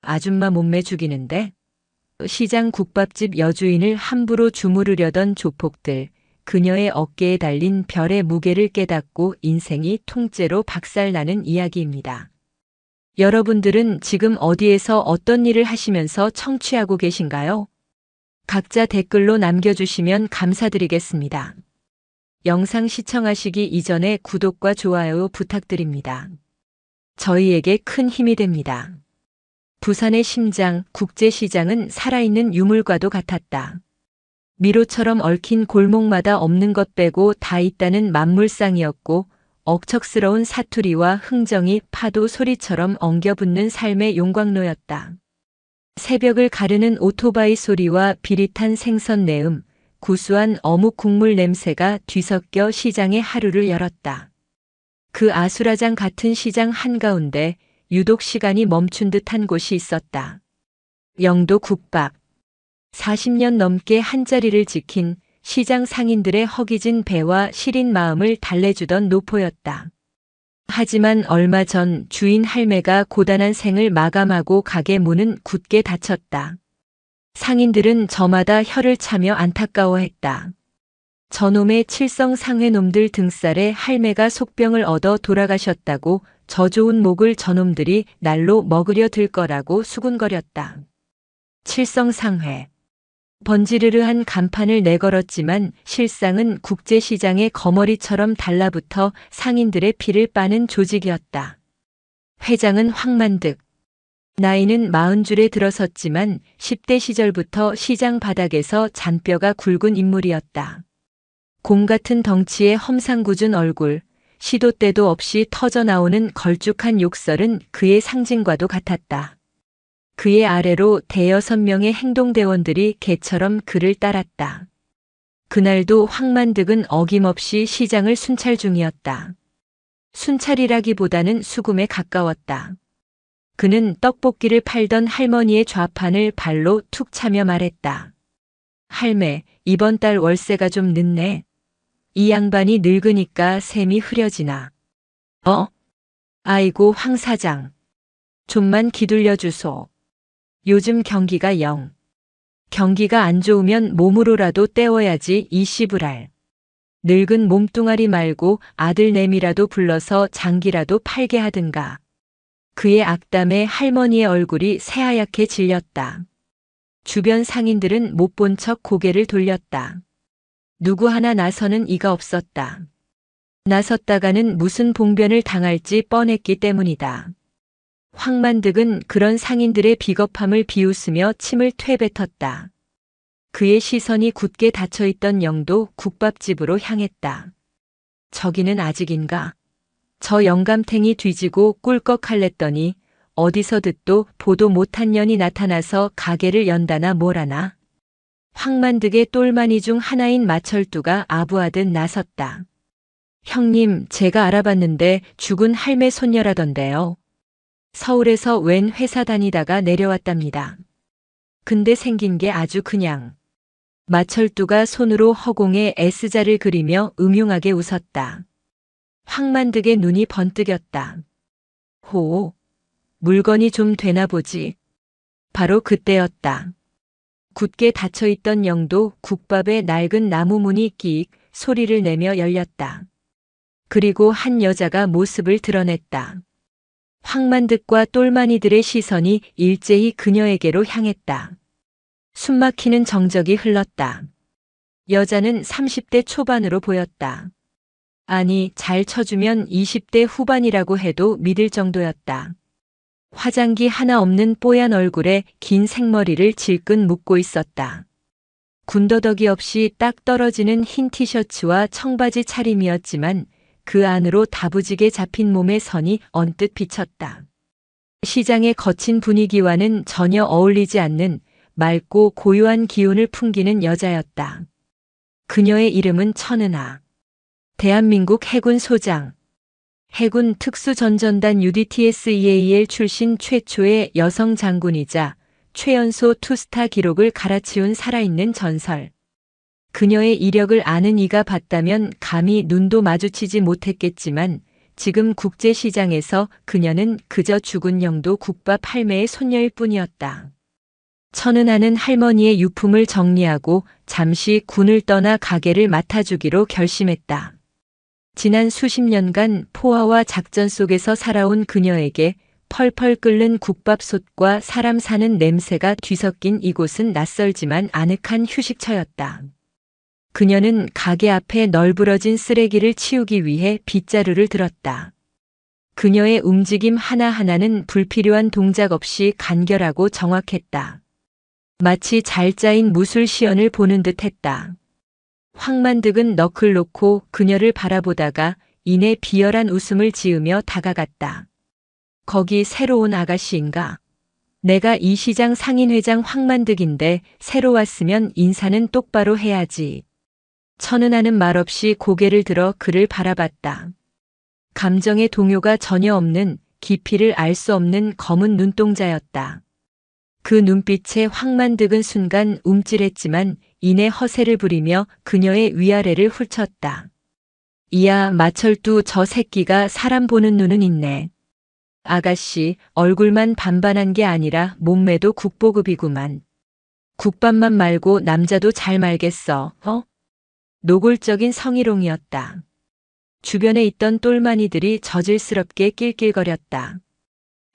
아줌마 몸매 죽이는데? 시장 국밥집 여주인을 함부로 주무르려던 조폭들, 그녀의 어깨에 달린 별의 무게를 깨닫고 인생이 통째로 박살나는 이야기입니다. 여러분들은 지금 어디에서 어떤 일을 하시면서 청취하고 계신가요? 각자 댓글로 남겨주시면 감사드리겠습니다. 영상 시청하시기 이전에 구독과 좋아요 부탁드립니다. 저희에게 큰 힘이 됩니다. 부산의 심장, 국제시장은 살아있는 유물과도 같았다. 미로처럼 얽힌 골목마다 없는 것 빼고 다 있다는 만물상이었고, 억척스러운 사투리와 흥정이 파도 소리처럼 엉겨붙는 삶의 용광로였다. 새벽을 가르는 오토바이 소리와 비릿한 생선 내음, 구수한 어묵 국물 냄새가 뒤섞여 시장의 하루를 열었다. 그 아수라장 같은 시장 한가운데 유독 시간이 멈춘 듯한 곳이 있었다. 영도 국밥. 40년 넘게 한자리를 지킨 시장 상인들의 허기진 배와 시린 마음을 달래주던 노포였다. 하지만 얼마 전 주인 할매가 고단한 생을 마감하고 가게 문은 굳게 닫혔다. 상인들은 저마다 혀를 차며 안타까워했다. 저놈의 칠성상회놈들 등살에 할매가 속병을 얻어 돌아가셨다고 저 좋은 목을 저놈들이 날로 먹으려 들 거라고 수군거렸다. 칠성상회. 번지르르한 간판을 내걸었지만 실상은 국제시장의 거머리처럼 달라붙어 상인들의 피를 빠는 조직이었다. 회장은 황만득. 나이는 40줄에 들어섰지만 10대 시절부터 시장 바닥에서 잔뼈가 굵은 인물이었다. 곰 같은 덩치의 험상궂은 얼굴, 시도 때도 없이 터져나오는 걸쭉한 욕설은 그의 상징과도 같았다. 그의 아래로 대여섯 명의 행동대원들이 개처럼 그를 따랐다. 그날도 황만득은 어김없이 시장을 순찰 중이었다. 순찰이라기보다는 수금에 가까웠다. 그는 떡볶이를 팔던 할머니의 좌판을 발로 툭 차며 말했다. 할매, 이번 달 월세가 좀 늦네. 이 양반이 늙으니까 셈이 흐려지나. 아이고 황 사장. 좀만 기둘려 주소. 요즘 경기가 영. 경기가 안 좋으면 몸으로라도 때워야지 이 씨부랄. 늙은 몸뚱아리 말고 아들 내미라도 불러서 장기라도 팔게 하든가. 그의 악담에 할머니의 얼굴이 새하얗게 질렸다. 주변 상인들은 못 본 척 고개를 돌렸다. 누구 하나 나서는 이가 없었다. 나섰다가는 무슨 봉변을 당할지 뻔했기 때문이다. 황만득은 그런 상인들의 비겁함을 비웃으며 침을 퇴뱉었다. 그의 시선이 굳게 닫혀있던 영도 국밥집으로 향했다. 저기는 아직인가? 저 영감탱이 뒤지고 꿀꺽할랬더니 어디서 듣도 보도 못한 년이 나타나서 가게를 연다나 뭐라나. 황만득의 똘마니 중 하나인 마철두가 아부하듯 나섰다. 형님, 제가 알아봤는데 죽은 할매 손녀라던데요. 서울에서 웬 회사 다니다가 내려왔답니다. 근데 생긴 게 아주 그냥. 마철두가 손으로 허공에 S자를 그리며 음흉하게 웃었다. 황만득의 눈이 번뜩였다. 호, 물건이 좀 되나 보지. 바로 그때였다. 굳게 닫혀있던 영도 국밥에 낡은 나무 문이 끼익 소리를 내며 열렸다. 그리고 한 여자가 모습을 드러냈다. 황만득과 똘마니들의 시선이 일제히 그녀에게로 향했다. 숨막히는 정적이 흘렀다. 여자는 30대 초반으로 보였다. 아니, 잘 쳐주면 20대 후반이라고 해도 믿을 정도였다. 화장기 하나 없는 뽀얀 얼굴에 긴 생머리를 질끈 묶고 있었다. 군더더기 없이 딱 떨어지는 흰 티셔츠와 청바지 차림이었지만 그 안으로 다부지게 잡힌 몸의 선이 언뜻 비쳤다. 시장의 거친 분위기와는 전혀 어울리지 않는 맑고 고요한 기운을 풍기는 여자였다. 그녀의 이름은 천은하. 대한민국 해군 소장. 해군 특수전전단 UDTSEAL 출신 최초의 여성 장군이자 최연소 투스타 기록을 갈아치운 살아있는 전설. 그녀의 이력을 아는 이가 봤다면 감히 눈도 마주치지 못했겠지만 지금 국제시장에서 그녀는 그저 죽은 영도 국밥 할매의 손녀일 뿐이었다. 천은하는 할머니의 유품을 정리하고 잠시 군을 떠나 가게를 맡아주기로 결심했다. 지난 수십 년간 포화와 작전 속에서 살아온 그녀에게 펄펄 끓는 국밥솥과 사람 사는 냄새가 뒤섞인 이곳은 낯설지만 아늑한 휴식처였다. 그녀는 가게 앞에 널브러진 쓰레기를 치우기 위해 빗자루를 들었다. 그녀의 움직임 하나하나는 불필요한 동작 없이 간결하고 정확했다. 마치 잘 짜인 무술 시연을 보는 듯 했다. 황만득은 넋을 놓고 그녀를 바라보다가 이내 비열한 웃음을 지으며 다가갔다. 거기 새로 온 아가씨인가? 내가 이 시장 상인회장 황만득인데 새로 왔으면 인사는 똑바로 해야지. 천은하는 말없이 고개를 들어 그를 바라봤다. 감정의 동요가 전혀 없는 깊이를 알 수 없는 검은 눈동자였다. 그 눈빛에 황만득은 순간 움찔했지만 이내 허세를 부리며 그녀의 위아래를 훑쳤다. 이야 마철두 저 새끼가 사람 보는 눈은 있네. 아가씨 얼굴만 반반한 게 아니라 몸매도 국보급이구만. 국밥만 말고 남자도 잘 말겠어. 노골적인 성희롱이었다. 주변에 있던 똘마니들이 저질스럽게 낄낄거렸다.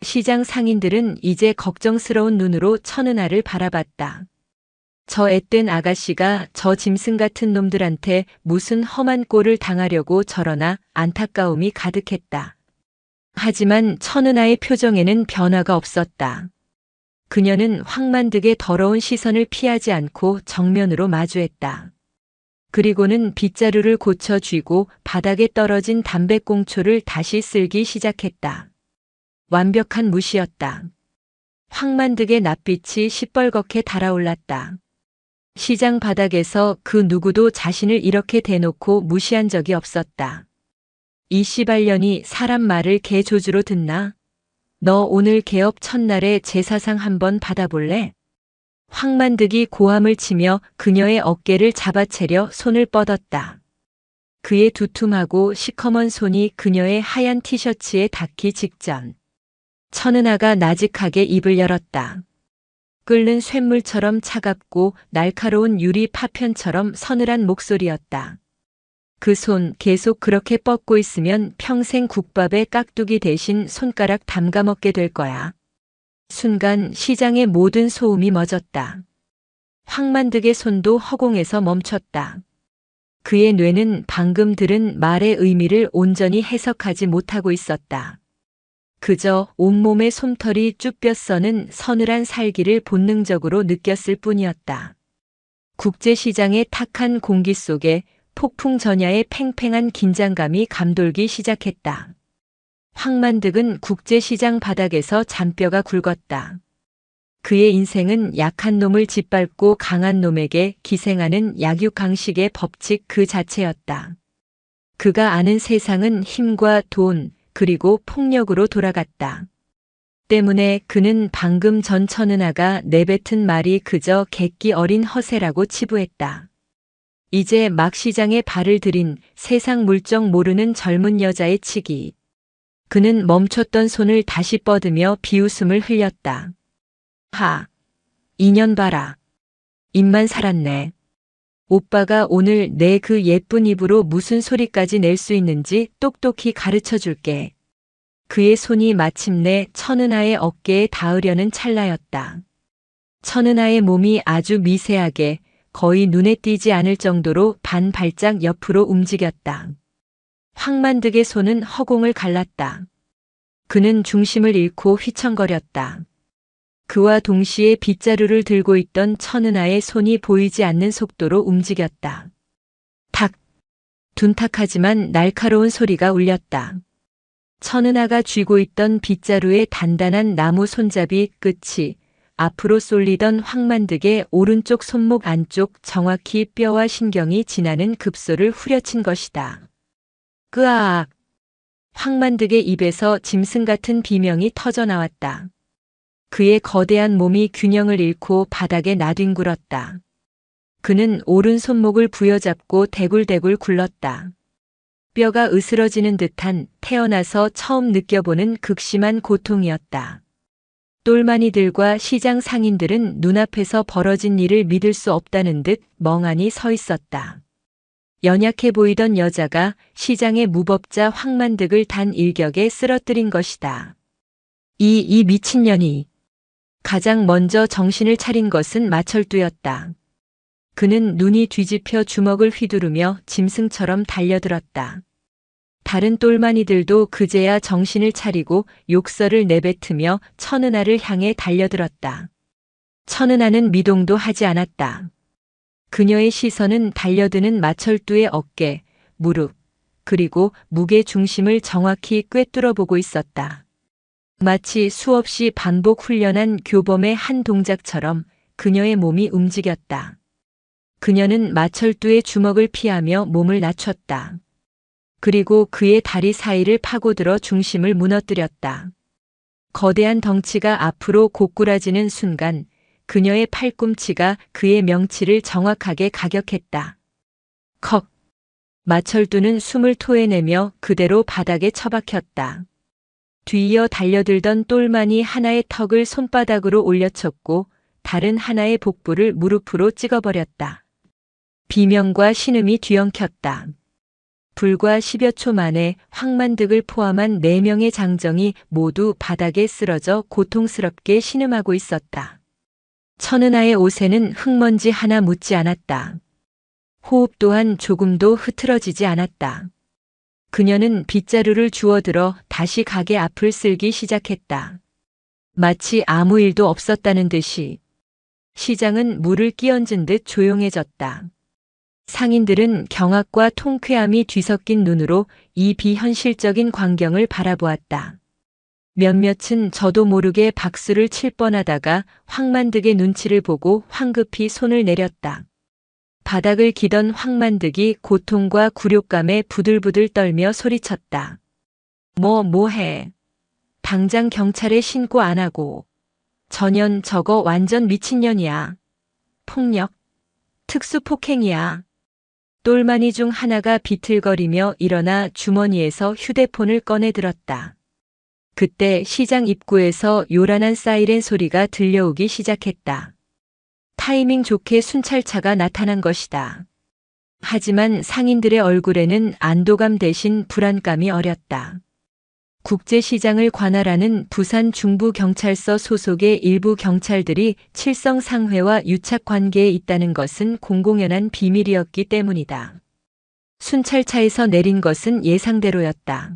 시장 상인들은 이제 걱정스러운 눈으로 천은하를 바라봤다. 저 앳된 아가씨가 저 짐승 같은 놈들한테 무슨 험한 꼴을 당하려고 저러나 안타까움이 가득했다. 하지만 천은하의 표정에는 변화가 없었다. 그녀는 황만득의 더러운 시선을 피하지 않고 정면으로 마주했다. 그리고는 빗자루를 고쳐 쥐고 바닥에 떨어진 담배꽁초를 다시 쓸기 시작했다. 완벽한 무시였다. 황만득의 낯빛이 시뻘겋게 달아올랐다. 시장 바닥에서 그 누구도 자신을 이렇게 대놓고 무시한 적이 없었다. 이 씨발년이 사람 말을 개조주로 듣나? 너 오늘 개업 첫날에 제사상 한번 받아볼래? 황만득이 고함을 치며 그녀의 어깨를 잡아채려 손을 뻗었다. 그의 두툼하고 시커먼 손이 그녀의 하얀 티셔츠에 닿기 직전. 천은하가 나직하게 입을 열었다. 끓는 쇳물처럼 차갑고 날카로운 유리 파편처럼 서늘한 목소리였다. 그 손 계속 그렇게 뻗고 있으면 평생 국밥에 깍두기 대신 손가락 담가 먹게 될 거야. 순간 시장의 모든 소음이 멎었다. 황만득의 손도 허공에서 멈췄다. 그의 뇌는 방금 들은 말의 의미를 온전히 해석하지 못하고 있었다. 그저 온몸에 솜털이 쭈뼛 서는 서늘한 살기를 본능적으로 느꼈을 뿐이었다. 국제시장의 탁한 공기 속에 폭풍 전야의 팽팽한 긴장감이 감돌기 시작했다. 황만득은 국제시장 바닥에서 잔뼈가 굵었다. 그의 인생은 약한 놈을 짓밟고 강한 놈에게 기생하는 약육강식의 법칙 그 자체였다. 그가 아는 세상은 힘과 돈, 그리고 폭력으로 돌아갔다. 때문에 그는 방금 전 천은하가 내뱉은 말이 그저 객기 어린 허세라고 치부했다. 이제 막 시장에 발을 들인 세상 물정 모르는 젊은 여자의 치기. 그는 멈췄던 손을 다시 뻗으며 비웃음을 흘렸다. 하, 인연 봐라. 입만 살았네. 오빠가 오늘 내 그 예쁜 입으로 무슨 소리까지 낼 수 있는지 똑똑히 가르쳐 줄게. 그의 손이 마침내 천은하의 어깨에 닿으려는 찰나였다. 천은하의 몸이 아주 미세하게 거의 눈에 띄지 않을 정도로 반 발짝 옆으로 움직였다. 황만득의 손은 허공을 갈랐다. 그는 중심을 잃고 휘청거렸다. 그와 동시에 빗자루를 들고 있던 천은하의 손이 보이지 않는 속도로 움직였다. 탁! 둔탁하지만 날카로운 소리가 울렸다. 천은하가 쥐고 있던 빗자루의 단단한 나무 손잡이 끝이 앞으로 쏠리던 황만득의 오른쪽 손목 안쪽 정확히 뼈와 신경이 지나는 급소를 후려친 것이다. 끄아악! 황만득의 입에서 짐승 같은 비명이 터져나왔다. 그의 거대한 몸이 균형을 잃고 바닥에 나뒹굴었다. 그는 오른 손목을 부여잡고 대굴대굴 굴렀다. 뼈가 으스러지는 듯한 태어나서 처음 느껴보는 극심한 고통이었다. 똘마니들과 시장 상인들은 눈앞에서 벌어진 일을 믿을 수 없다는 듯 멍하니 서 있었다. 연약해 보이던 여자가 시장의 무법자 황만득을 단 일격에 쓰러뜨린 것이다. 이 미친년이. 가장 먼저 정신을 차린 것은 마철두였다. 그는 눈이 뒤집혀 주먹을 휘두르며 짐승처럼 달려들었다. 다른 똘마니들도 그제야 정신을 차리고 욕설을 내뱉으며 천은하를 향해 달려들었다. 천은하는 미동도 하지 않았다. 그녀의 시선은 달려드는 마철두의 어깨, 무릎, 그리고 무게 중심을 정확히 꿰뚫어 보고 있었다. 마치 수없이 반복 훈련한 교범의 한 동작처럼 그녀의 몸이 움직였다. 그녀는 마철두의 주먹을 피하며 몸을 낮췄다. 그리고 그의 다리 사이를 파고들어 중심을 무너뜨렸다. 거대한 덩치가 앞으로 고꾸라지는 순간 그녀의 팔꿈치가 그의 명치를 정확하게 가격했다. 컥! 마철두는 숨을 토해내며 그대로 바닥에 처박혔다. 뒤이어 달려들던 똘마니 하나의 턱을 손바닥으로 올려쳤고 다른 하나의 복부를 무릎으로 찍어버렸다. 비명과 신음이 뒤엉켰다. 불과 10여 초 만에 황만득을 포함한 4명의 장정이 모두 바닥에 쓰러져 고통스럽게 신음하고 있었다. 천은하의 옷에는 흙먼지 하나 묻지 않았다. 호흡 또한 조금도 흐트러지지 않았다. 그녀는 빗자루를 주워들어 다시 가게 앞을 쓸기 시작했다. 마치 아무 일도 없었다는 듯이. 시장은 물을 끼얹은 듯 조용해졌다. 상인들은 경악과 통쾌함이 뒤섞인 눈으로 이 비현실적인 광경을 바라보았다. 몇몇은 저도 모르게 박수를 칠 뻔하다가 황만득의 눈치를 보고 황급히 손을 내렸다. 바닥을 기던 황만득이 고통과 굴욕감에 부들부들 떨며 소리쳤다. 뭐해. 당장 경찰에 신고 안 하고. 전현 저거 완전 미친년이야. 폭력. 특수폭행이야. 똘마니 중 하나가 비틀거리며 일어나 주머니에서 휴대폰을 꺼내 들었다. 그때 시장 입구에서 요란한 사이렌 소리가 들려오기 시작했다. 타이밍 좋게 순찰차가 나타난 것이다. 하지만 상인들의 얼굴에는 안도감 대신 불안감이 어렸다. 국제시장을 관할하는 부산 중부경찰서 소속의 일부 경찰들이 칠성상회와 유착 관계에 있다는 것은 공공연한 비밀이었기 때문이다. 순찰차에서 내린 것은 예상대로였다.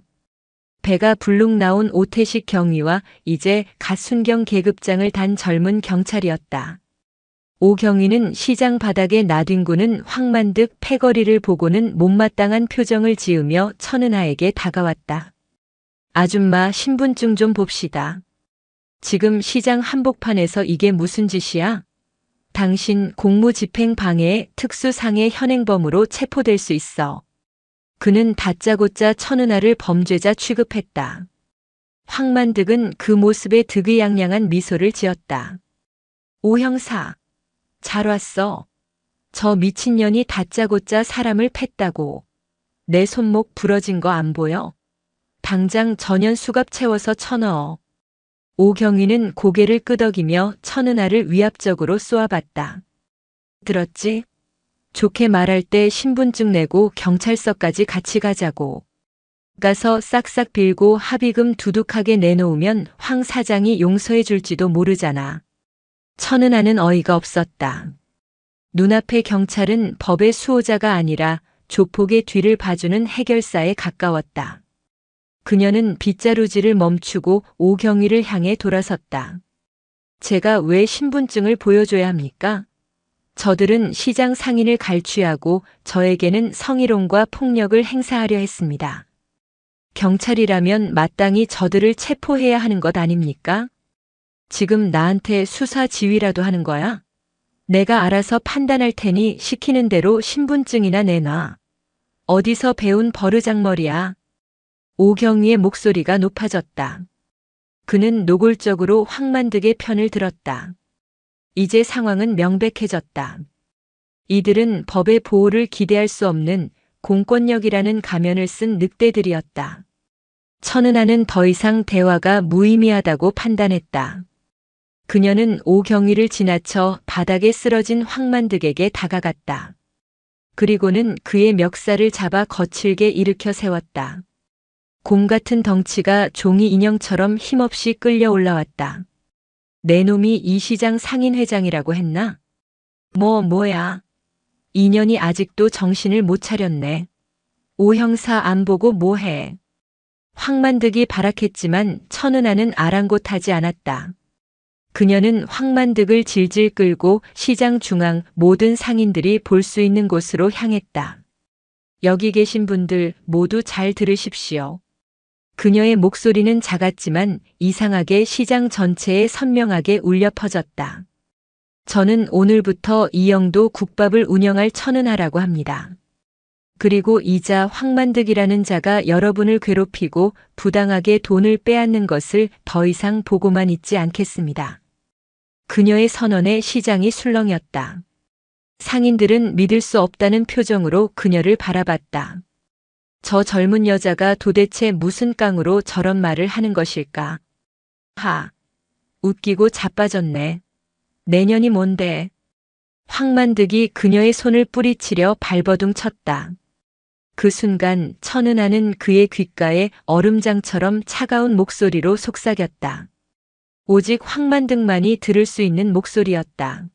배가 불룩 나온 오태식 경위와 이제 갓 순경 계급장을 단 젊은 경찰이었다. 오 경위는 시장 바닥에 나뒹구는 황만득 패거리를 보고는 못마땅한 표정을 지으며 천은하에게 다가왔다. 아줌마 신분증 좀 봅시다. 지금 시장 한복판에서 이게 무슨 짓이야? 당신 공무집행 방해의 특수상해 현행범으로 체포될 수 있어. 그는 다짜고짜 천은하를 범죄자 취급했다. 황만득은 그 모습에 득의양양한 미소를 지었다. 오 형사. 잘 왔어. 저 미친년이 다짜고짜 사람을 팼다고. 내 손목 부러진 거 안 보여? 당장 전현 수갑 채워서 쳐넣어. 오경위는 고개를 끄덕이며 천은하를 위압적으로 쏘아봤다. 들었지? 좋게 말할 때 신분증 내고 경찰서까지 같이 가자고. 가서 싹싹 빌고 합의금 두둑하게 내놓으면 황 사장이 용서해 줄지도 모르잖아. 천은하는 어이가 없었다. 눈앞의 경찰은 법의 수호자가 아니라 조폭의 뒤를 봐주는 해결사에 가까웠다. 그녀는 빗자루질을 멈추고 오경위를 향해 돌아섰다. 제가 왜 신분증을 보여줘야 합니까? 저들은 시장 상인을 갈취하고 저에게는 성희롱과 폭력을 행사하려 했습니다. 경찰이라면 마땅히 저들을 체포해야 하는 것 아닙니까? 지금 나한테 수사 지휘라도 하는 거야? 내가 알아서 판단할 테니 시키는 대로 신분증이나 내놔. 어디서 배운 버르장머리야? 오경위의 목소리가 높아졌다. 그는 노골적으로 황만득의 편을 들었다. 이제 상황은 명백해졌다. 이들은 법의 보호를 기대할 수 없는 공권력이라는 가면을 쓴 늑대들이었다. 천은하는 더 이상 대화가 무의미하다고 판단했다. 그녀는 오경위를 지나쳐 바닥에 쓰러진 황만득에게 다가갔다. 그리고는 그의 멱살을 잡아 거칠게 일으켜 세웠다. 곰 같은 덩치가 종이 인형처럼 힘없이 끌려 올라왔다. 내 놈이 이 시장 상인회장이라고 했나? 뭐야. 인연이 아직도 정신을 못 차렸네. 오 형사 안 보고 뭐해. 황만득이 발악했지만 천은하는 아랑곳하지 않았다. 그녀는 황만득을 질질 끌고 시장 중앙 모든 상인들이 볼 수 있는 곳으로 향했다. 여기 계신 분들 모두 잘 들으십시오. 그녀의 목소리는 작았지만 이상하게 시장 전체에 선명하게 울려 퍼졌다. 저는 오늘부터 이영도 국밥을 운영할 천은하라고 합니다. 그리고 이자 황만득이라는 자가 여러분을 괴롭히고 부당하게 돈을 빼앗는 것을 더 이상 보고만 있지 않겠습니다. 그녀의 선언에 시장이 술렁였다. 상인들은 믿을 수 없다는 표정으로 그녀를 바라봤다. 저 젊은 여자가 도대체 무슨 깡으로 저런 말을 하는 것일까? 웃기고 자빠졌네. 내년이 뭔데? 황만득이 그녀의 손을 뿌리치려 발버둥 쳤다. 그 순간 천은하는 그의 귓가에 얼음장처럼 차가운 목소리로 속삭였다. 오직 황만득만이 들을 수 있는 목소리였다.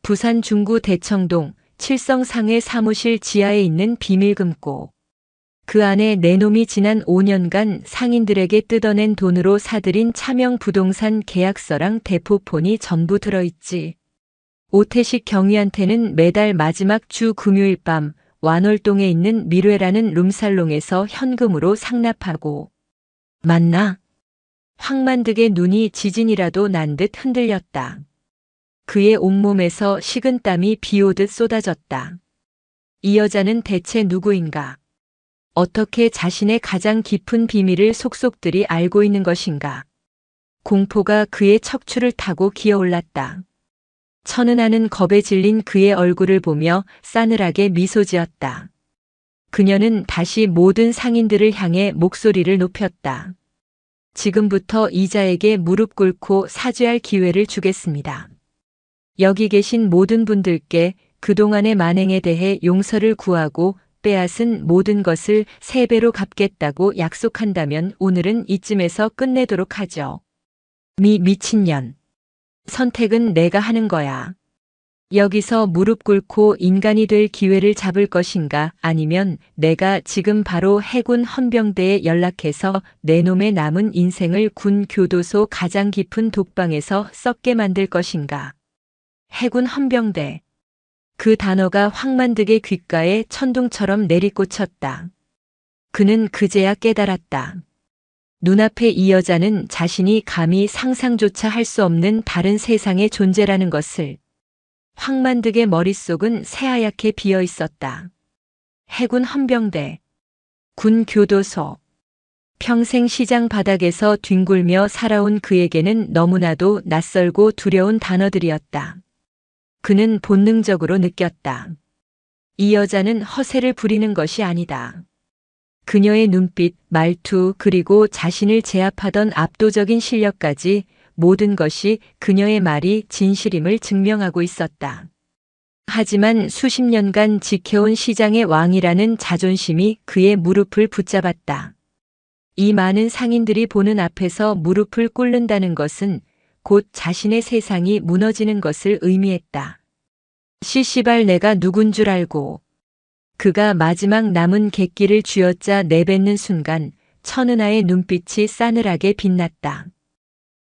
부산 중구 대청동 칠성상해 사무실 지하에 있는 비밀금고. 그 안에 내 놈이 지난 5년간 상인들에게 뜯어낸 돈으로 사들인 차명 부동산 계약서랑 대포폰이 전부 들어있지. 오태식 경위한테는 매달 마지막 주 금요일 밤 완월동에 있는 미뢰라는 룸살롱에서 현금으로 상납하고. 맞나? 황만득의 눈이 지진이라도 난 듯 흔들렸다. 그의 온몸에서 식은땀이 비오듯 쏟아졌다. 이 여자는 대체 누구인가? 어떻게 자신의 가장 깊은 비밀을 속속들이 알고 있는 것인가? 공포가 그의 척추를 타고 기어올랐다. 천은하는 겁에 질린 그의 얼굴을 보며 싸늘하게 미소 지었다. 그녀는 다시 모든 상인들을 향해 목소리를 높였다. 지금부터 이자에게 무릎 꿇고 사죄할 기회를 주겠습니다. 여기 계신 모든 분들께 그동안의 만행에 대해 용서를 구하고 빼앗은 모든 것을 3배로 갚겠다고 약속한다면 오늘은 이쯤에서 끝내도록 하죠. 미친년. 선택은 내가 하는 거야. 여기서 무릎 꿇고 인간이 될 기회를 잡을 것인가 아니면 내가 지금 바로 해군 헌병대에 연락해서 내 놈의 남은 인생을 군 교도소 가장 깊은 독방에서 썩게 만들 것인가. 해군 헌병대. 그 단어가 황만득의 귓가에 천둥처럼 내리꽂혔다. 그는 그제야 깨달았다. 눈앞에 이 여자는 자신이 감히 상상조차 할 수 없는 다른 세상의 존재라는 것을. 황만득의 머릿속은 새하얗게 비어 있었다. 해군 헌병대, 군 교도소. 평생 시장 바닥에서 뒹굴며 살아온 그에게는 너무나도 낯설고 두려운 단어들이었다. 그는 본능적으로 느꼈다. 이 여자는 허세를 부리는 것이 아니다. 그녀의 눈빛, 말투, 그리고 자신을 제압하던 압도적인 실력까지 모든 것이 그녀의 말이 진실임을 증명하고 있었다. 하지만 수십 년간 지켜온 시장의 왕이라는 자존심이 그의 무릎을 붙잡았다. 이 많은 상인들이 보는 앞에서 무릎을 꿇는다는 것은 곧 자신의 세상이 무너지는 것을 의미했다. 시시발 내가 누군 줄 알고. 그가 마지막 남은 객기를 쥐어짜 내뱉는 순간 천은하의 눈빛이 싸늘하게 빛났다.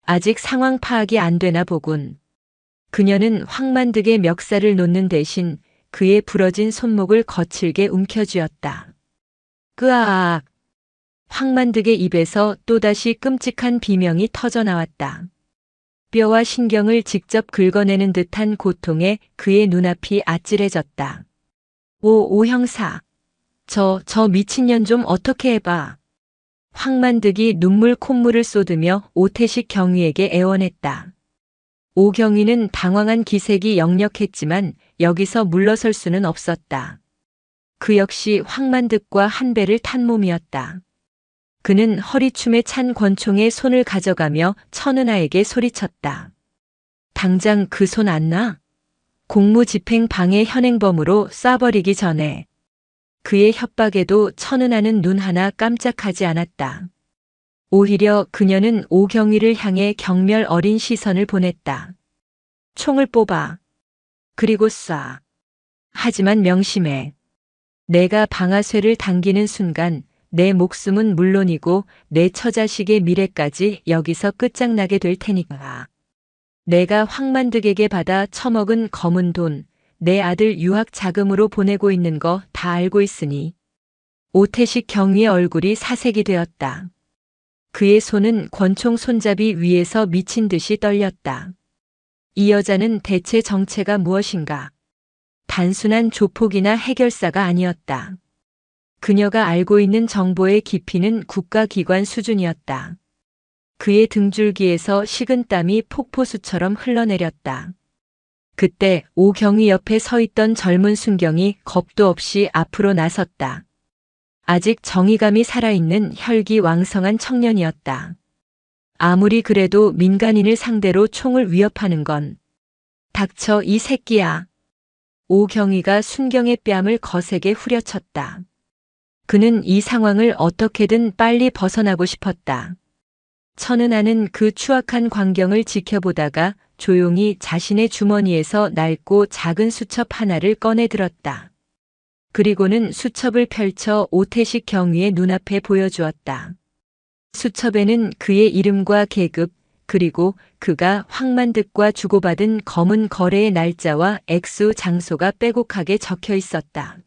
아직 상황 파악이 안 되나 보군. 그녀는 황만득의 멱살을 놓는 대신 그의 부러진 손목을 거칠게 움켜쥐었다. 끄아악. 황만득의 입에서 또다시 끔찍한 비명이 터져나왔다. 뼈와 신경을 직접 긁어내는 듯한 고통에 그의 눈앞이 아찔해졌다. 오 형사. 저 미친년 좀 어떻게 해봐. 황만득이 눈물 콧물을 쏟으며 오태식 경위에게 애원했다. 오 경위는 당황한 기색이 역력했지만 여기서 물러설 수는 없었다. 그 역시 황만득과 한 배를 탄 몸이었다. 그는 허리춤에 찬 권총에 손을 가져가며 천은하에게 소리쳤다. 당장 그 손 안 놔? 공무집행 방해 현행범으로 쏴버리기 전에. 그의 협박에도 천은하는 눈 하나 깜짝하지 않았다. 오히려 그녀는 오경위를 향해 경멸 어린 시선을 보냈다. 총을 뽑아. 그리고 쏴. 하지만 명심해. 내가 방아쇠를 당기는 순간 내 목숨은 물론이고 내 처자식의 미래까지 여기서 끝장나게 될 테니까. 내가 황만득에게 받아 처먹은 검은 돈, 내 아들 유학 자금으로 보내고 있는 거 다 알고 있으니. 오태식 경위의 얼굴이 사색이 되었다. 그의 손은 권총 손잡이 위에서 미친 듯이 떨렸다. 이 여자는 대체 정체가 무엇인가? 단순한 조폭이나 해결사가 아니었다. 그녀가 알고 있는 정보의 깊이는 국가기관 수준이었다. 그의 등줄기에서 식은땀이 폭포수처럼 흘러내렸다. 그때 오경위 옆에 서 있던 젊은 순경이 겁도 없이 앞으로 나섰다. 아직 정의감이 살아있는 혈기왕성한 청년이었다. 아무리 그래도 민간인을 상대로 총을 위협하는 건. 닥쳐 이 새끼야. 오경위가 순경의 뺨을 거세게 후려쳤다. 그는 이 상황을 어떻게든 빨리 벗어나고 싶었다. 천은하는 그 추악한 광경을 지켜보다가 조용히 자신의 주머니에서 낡고 작은 수첩 하나를 꺼내 들었다. 그리고는 수첩을 펼쳐 오태식 경위의 눈앞에 보여주었다. 수첩에는 그의 이름과 계급, 그리고 그가 황만득과 주고받은 검은 거래의 날짜와 액수 장소가 빼곡하게 적혀 있었다.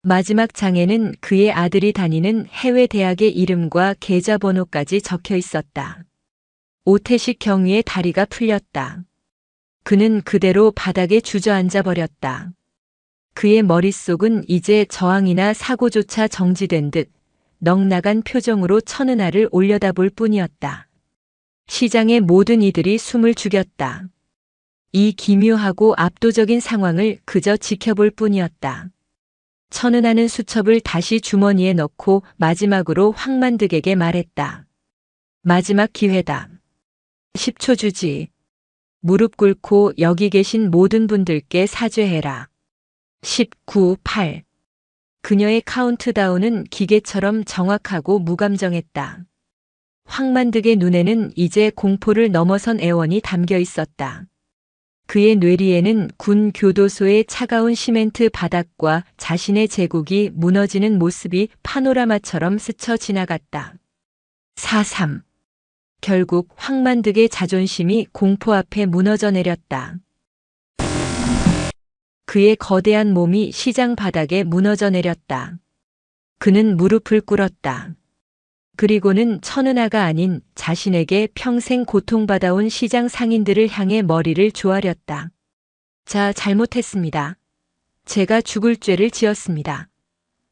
마지막 장에는 그의 아들이 다니는 해외 대학의 이름과 계좌번호까지 적혀 있었다. 오태식 경위의 다리가 풀렸다. 그는 그대로 바닥에 주저앉아 버렸다. 그의 머릿속은 이제 저항이나 사고조차 정지된 듯 넉나간 표정으로 천은하를 올려다볼 뿐이었다. 시장의 모든 이들이 숨을 죽였다. 이 기묘하고 압도적인 상황을 그저 지켜볼 뿐이었다. 천은하는 수첩을 다시 주머니에 넣고 마지막으로 황만득에게 말했다. 마지막 기회다. 10초 주지. 무릎 꿇고 여기 계신 모든 분들께 사죄해라. 19, 8. 그녀의 카운트다운은 기계처럼 정확하고 무감정했다. 황만득의 눈에는 이제 공포를 넘어선 애원이 담겨 있었다. 그의 뇌리에는 군 교도소의 차가운 시멘트 바닥과 자신의 제국이 무너지는 모습이 파노라마처럼 스쳐 지나갔다. 4.3. 결국 황만득의 자존심이 공포 앞에 무너져 내렸다. 그의 거대한 몸이 시장 바닥에 무너져 내렸다. 그는 무릎을 꿇었다. 그리고는 천은하가 아닌 자신에게 평생 고통받아온 시장 상인들을 향해 머리를 조아렸다. 자, 잘못했습니다. 제가 죽을 죄를 지었습니다.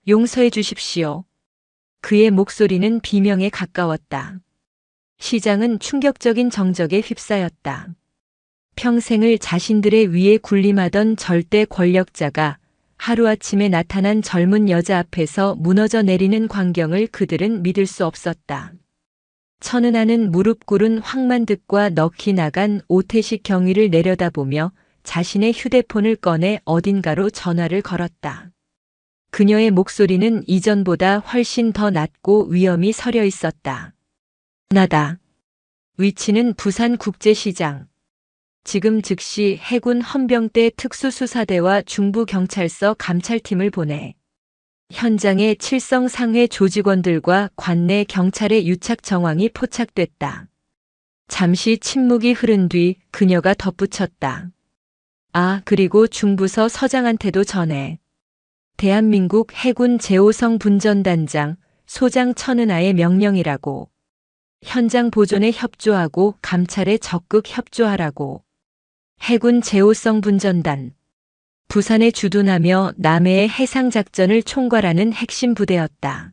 용서해 주십시오. 그의 목소리는 비명에 가까웠다. 시장은 충격적인 정적에 휩싸였다. 평생을 자신들의 위에 군림하던 절대 권력자가 하루아침에 나타난 젊은 여자 앞에서 무너져 내리는 광경을 그들은 믿을 수 없었다. 천은하는 무릎 꿇은 황만득과 넋이 나간 오태식 경위를 내려다보며 자신의 휴대폰을 꺼내 어딘가로 전화를 걸었다. 그녀의 목소리는 이전보다 훨씬 더 낮고 위엄이 서려 있었다. 나다. 위치는 부산국제시장. 지금 즉시 해군 헌병대 특수수사대와 중부경찰서 감찰팀을 보내. 현장에 칠성상회 조직원들과 관내 경찰의 유착 정황이 포착됐다. 잠시 침묵이 흐른 뒤 그녀가 덧붙였다. 아, 그리고 중부서 서장한테도 전해. 대한민국 해군 제5성 분전단장 소장 천은하의 명령이라고. 현장 보존에 협조하고 감찰에 적극 협조하라고. 해군 제5성 분전단. 부산에 주둔하며 남해의 해상작전을 총괄하는 핵심 부대였다.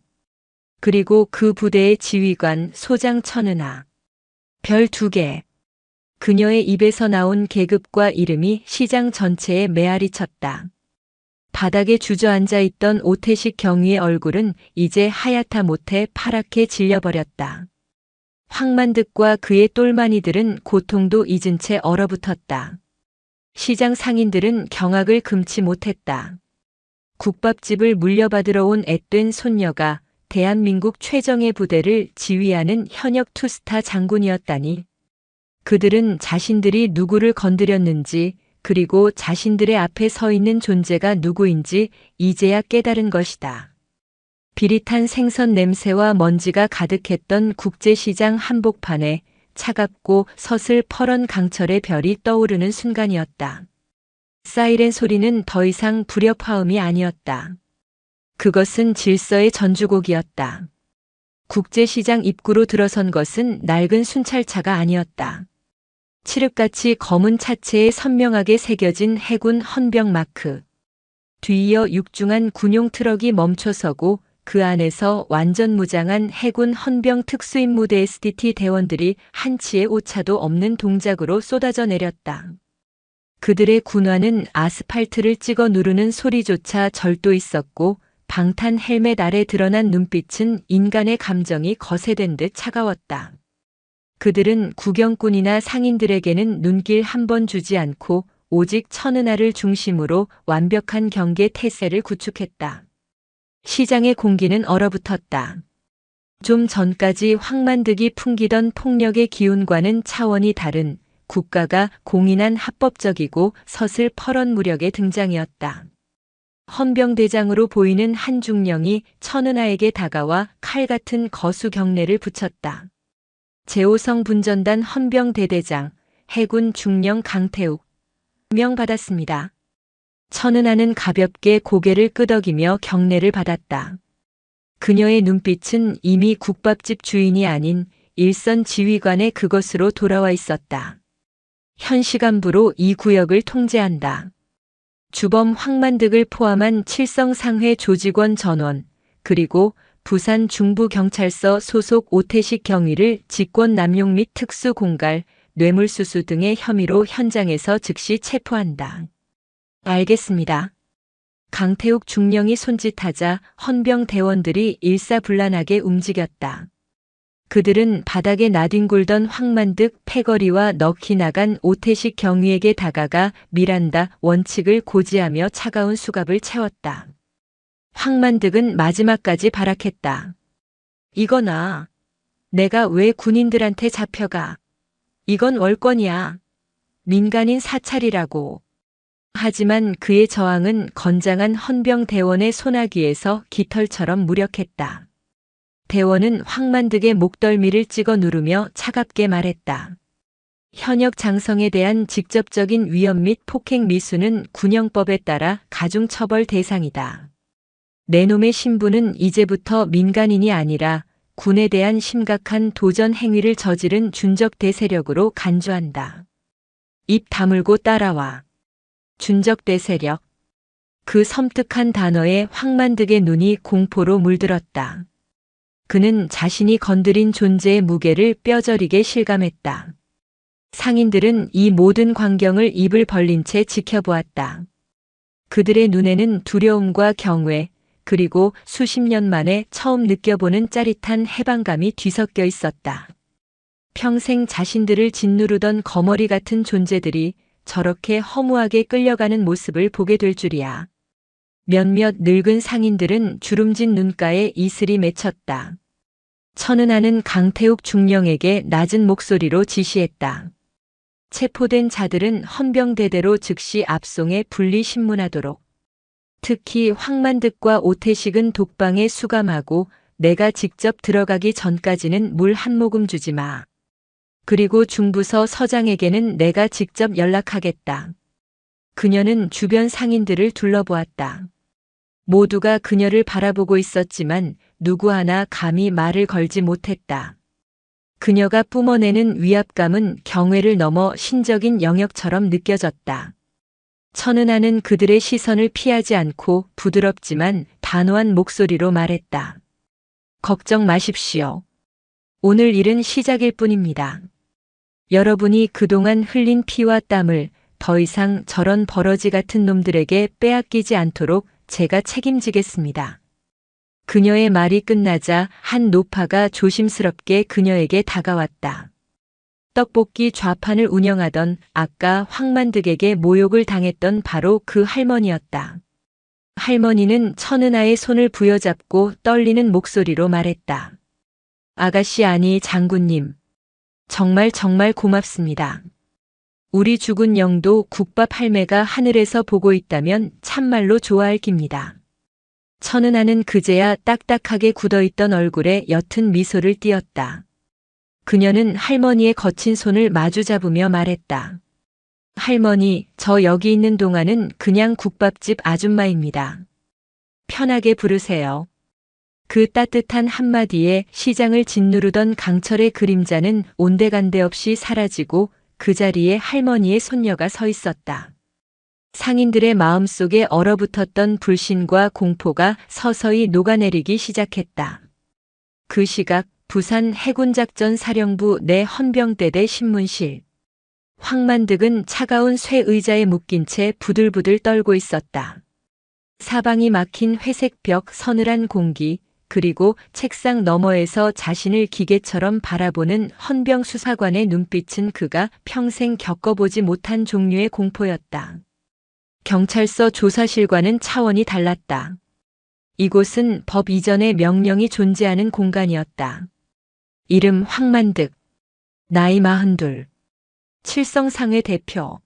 그리고 그 부대의 지휘관 소장 천은하. 별 2개. 그녀의 입에서 나온 계급과 이름이 시장 전체에 메아리 쳤다. 바닥에 주저앉아 있던 오태식 경위의 얼굴은 이제 하얗다 못해 파랗게 질려버렸다. 황만득과 그의 똘마니들은 고통도 잊은 채 얼어붙었다. 시장 상인들은 경악을 금치 못했다. 국밥집을 물려받으러 온 앳된 손녀가 대한민국 최정예 부대를 지휘하는 현역 투스타 장군이었다니. 그들은 자신들이 누구를 건드렸는지, 그리고 자신들의 앞에 서 있는 존재가 누구인지 이제야 깨달은 것이다. 비릿한 생선 냄새와 먼지가 가득했던 국제시장 한복판에 차갑고 서슬퍼런 강철의 별이 떠오르는 순간이었다. 사이렌 소리는 더 이상 불협화음이 아니었다. 그것은 질서의 전주곡이었다. 국제시장 입구로 들어선 것은 낡은 순찰차가 아니었다. 칠흑같이 검은 차체에 선명하게 새겨진 해군 헌병 마크. 뒤이어 육중한 군용 트럭이 멈춰서고 그 안에서 완전 무장한 해군 헌병 특수임무대 SDT 대원들이 한치의 오차도 없는 동작으로 쏟아져 내렸다. 그들의 군화는 아스팔트를 찍어 누르는 소리조차 절도 있었고 방탄 헬멧 아래 드러난 눈빛은 인간의 감정이 거세된 듯 차가웠다. 그들은 구경꾼이나 상인들에게는 눈길 한 번 주지 않고 오직 천은하를 중심으로 완벽한 경계 태세를 구축했다. 시장의 공기는 얼어붙었다. 좀 전까지 황만득이 풍기던 폭력의 기운과는 차원이 다른 국가가 공인한 합법적이고 서슬퍼런 무력의 등장이었다. 헌병대장으로 보이는 한 중령이 천은하에게 다가와 칼 같은 거수 경례를 붙였다. 제5성 분전단 헌병대대장, 해군 중령 강태욱, 명받았습니다. 천은하는 가볍게 고개를 끄덕이며 경례를 받았다. 그녀의 눈빛은 이미 국밥집 주인이 아닌 일선 지휘관의 그것으로 돌아와 있었다. 현 시간부로 이 구역을 통제한다. 주범 황만득을 포함한 칠성상회 조직원 전원, 그리고 부산 중부경찰서 소속 오태식 경위를 직권남용 및 특수공갈, 뇌물수수 등의 혐의로 현장에서 즉시 체포한다. 알겠습니다. 강태욱 중령이 손짓하자 헌병 대원들이 일사불란하게 움직였다. 그들은 바닥에 나뒹굴던 황만득 패거리와 넋이 나간 오태식 경위에게 다가가 미란다 원칙을 고지하며 차가운 수갑을 채웠다. 황만득은 마지막까지 발악했다. 이거나 내가 왜 군인들한테 잡혀가. 이건 월권이야. 민간인 사찰이라고. 하지만 그의 저항은 건장한 헌병 대원의 소나기에서 깃털처럼 무력했다. 대원은 황만득의 목덜미를 찍어 누르며 차갑게 말했다. 현역 장성에 대한 직접적인 위협 및 폭행 미수는 군형법에 따라 가중처벌 대상이다. 내 놈의 신분은 이제부터 민간인이 아니라 군에 대한 심각한 도전 행위를 저지른 준적 대세력으로 간주한다. 입 다물고 따라와. 준적 대세력. 그 섬뜩한 단어에 황만득의 눈이 공포로 물들었다. 그는 자신이 건드린 존재의 무게를 뼈저리게 실감했다. 상인들은 이 모든 광경을 입을 벌린 채 지켜보았다. 그들의 눈에는 두려움과 경외, 그리고 수십 년 만에 처음 느껴보는 짜릿한 해방감이 뒤섞여 있었다. 평생 자신들을 짓누르던 거머리 같은 존재들이 저렇게 허무하게 끌려가는 모습을 보게 될 줄이야. 몇몇 늙은 상인들은 주름진 눈가에 이슬이 맺혔다. 천은하는 강태욱 중령에게 낮은 목소리로 지시했다. 체포된 자들은 헌병대대로 즉시 압송해 분리신문하도록. 특히 황만득과 오태식은 독방에 수감하고 내가 직접 들어가기 전까지는 물 한 모금 주지 마. 그리고 중부서 서장에게는 내가 직접 연락하겠다. 그녀는 주변 상인들을 둘러보았다. 모두가 그녀를 바라보고 있었지만 누구 하나 감히 말을 걸지 못했다. 그녀가 뿜어내는 위압감은 경외를 넘어 신적인 영역처럼 느껴졌다. 천은하는 그들의 시선을 피하지 않고 부드럽지만 단호한 목소리로 말했다. 걱정 마십시오. 오늘 일은 시작일 뿐입니다. 여러분이 그동안 흘린 피와 땀을 더 이상 저런 버러지 같은 놈들에게 빼앗기지 않도록 제가 책임지겠습니다. 그녀의 말이 끝나자 한 노파가 조심스럽게 그녀에게 다가왔다. 떡볶이 좌판을 운영하던 아까 황만득에게 모욕을 당했던 바로 그 할머니였다. 할머니는 천은하의 손을 부여잡고 떨리는 목소리로 말했다. 아가씨 아니 장군님. 정말 고맙습니다. 우리 죽은 영도 국밥 할매가 하늘에서 보고 있다면 참말로 좋아할 깁니다. 천은하는 그제야 딱딱하게 굳어있던 얼굴에 옅은 미소를 띄었다. 그녀는 할머니의 거친 손을 마주잡으며 말했다. 할머니, 저 여기 있는 동안은 그냥 국밥집 아줌마입니다. 편하게 부르세요. 그 따뜻한 한마디에 시장을 짓누르던 강철의 그림자는 온데간데 없이 사라지고 그 자리에 할머니의 손녀가 서 있었다. 상인들의 마음속에 얼어붙었던 불신과 공포가 서서히 녹아내리기 시작했다. 그 시각 부산 해군작전 사령부 내 헌병대대 신문실. 황만득은 차가운 쇠 의자에 묶인 채 부들부들 떨고 있었다. 사방이 막힌 회색 벽, 서늘한 공기, 그리고 책상 너머에서 자신을 기계처럼 바라보는 헌병 수사관의 눈빛은 그가 평생 겪어보지 못한 종류의 공포였다. 경찰서 조사실과는 차원이 달랐다. 이곳은 법 이전의 명령이 존재하는 공간이었다. 이름 황만득. 나이 42. 칠성상회 대표.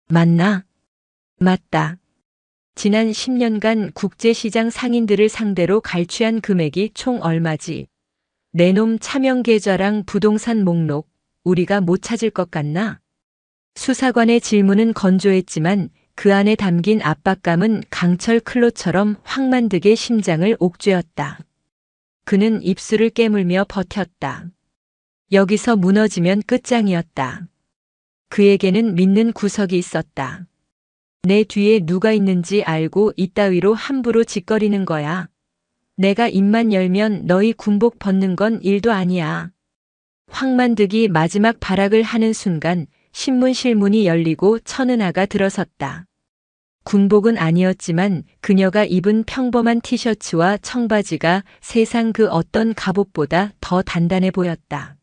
맞나? 맞다. 지난 10년간 국제시장 상인들을 상대로 갈취한 금액이 총 얼마지? 내놈 차명 계좌랑 부동산 목록, 우리가 못 찾을 것 같나? 수사관의 질문은 건조했지만 그 안에 담긴 압박감은 강철 클로처럼 황만득의 심장을 옥죄었다. 그는 입술을 깨물며 버텼다. 여기서 무너지면 끝장이었다. 그에게는 믿는 구석이 있었다. 내 뒤에 누가 있는지 알고 이따위로 함부로 짓거리는 거야. 내가 입만 열면 너희 군복 벗는 건 일도 아니야. 황만득이 마지막 발악을 하는 순간 신문실 문이 열리고 천은하가 들어섰다. 군복은 아니었지만 그녀가 입은 평범한 티셔츠와 청바지가 세상 그 어떤 갑옷보다 더 단단해 보였다.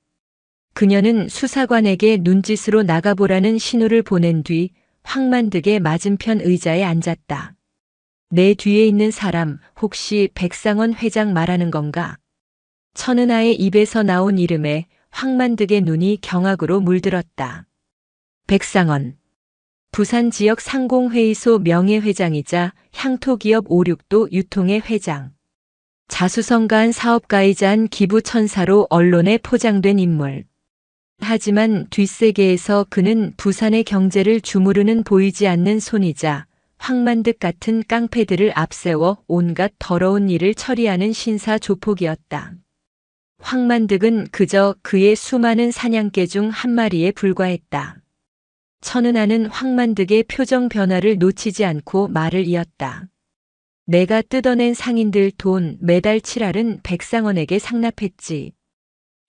그녀는 수사관에게 눈짓으로 나가보라는 신호를 보낸 뒤 황만득의 맞은편 의자에 앉았다. 내 뒤에 있는 사람 혹시 백상원 회장 말하는 건가? 천은하의 입에서 나온 이름에 황만득의 눈이 경악으로 물들었다. 백상원. 부산 지역 상공회의소 명예회장이자 향토기업 5,6도 유통의 회장. 자수성가한 사업가이자 한 기부천사로 언론에 포장된 인물. 하지만 뒷세계에서 그는 부산의 경제를 주무르는 보이지 않는 손이자 황만득 같은 깡패들을 앞세워 온갖 더러운 일을 처리하는 신사조폭이었다. 황만득은 그저 그의 수많은 사냥개 중 한 마리에 불과했다. 천은하는 황만득의 표정 변화를 놓치지 않고 말을 이었다. 내가 뜯어낸 상인들 돈 매달 7알은 백상원에게 상납했지.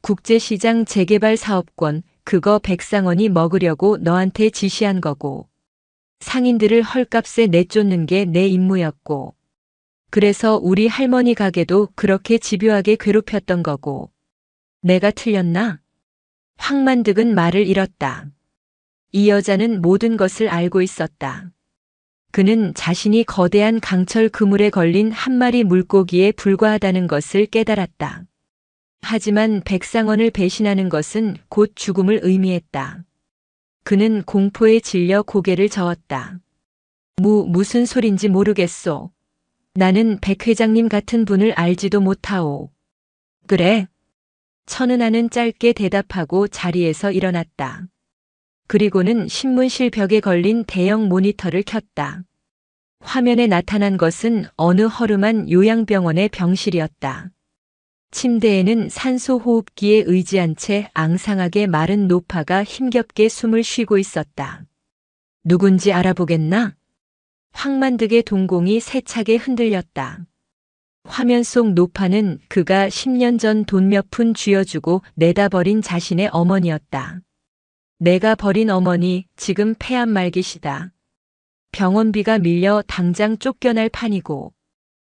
국제시장 재개발 사업권 그거 백상원이 먹으려고 너한테 지시한 거고. 상인들을 헐값에 내쫓는 게 내 임무였고. 그래서 우리 할머니 가게도 그렇게 집요하게 괴롭혔던 거고. 내가 틀렸나? 황만득은 말을 잃었다. 이 여자는 모든 것을 알고 있었다. 그는 자신이 거대한 강철 그물에 걸린 한 마리 물고기에 불과하다는 것을 깨달았다. 하지만 백상원을 배신하는 것은 곧 죽음을 의미했다. 그는 공포에 질려 고개를 저었다. 무슨 소린지 모르겠소. 나는 백 회장님 같은 분을 알지도 못하오. 그래? 천은하는 짧게 대답하고 자리에서 일어났다. 그리고는 신문실 벽에 걸린 대형 모니터를 켰다. 화면에 나타난 것은 어느 허름한 요양병원의 병실이었다. 침대에는 산소호흡기에 의지한 채 앙상하게 마른 노파가 힘겹게 숨을 쉬고 있었다. 누군지 알아보겠나? 황만득의 동공이 세차게 흔들렸다. 화면 속 노파는 그가 10년 전 돈 몇 푼 쥐어주고 내다버린 자신의 어머니였다. 내가 버린 어머니 지금 폐암 말기시다. 병원비가 밀려 당장 쫓겨날 판이고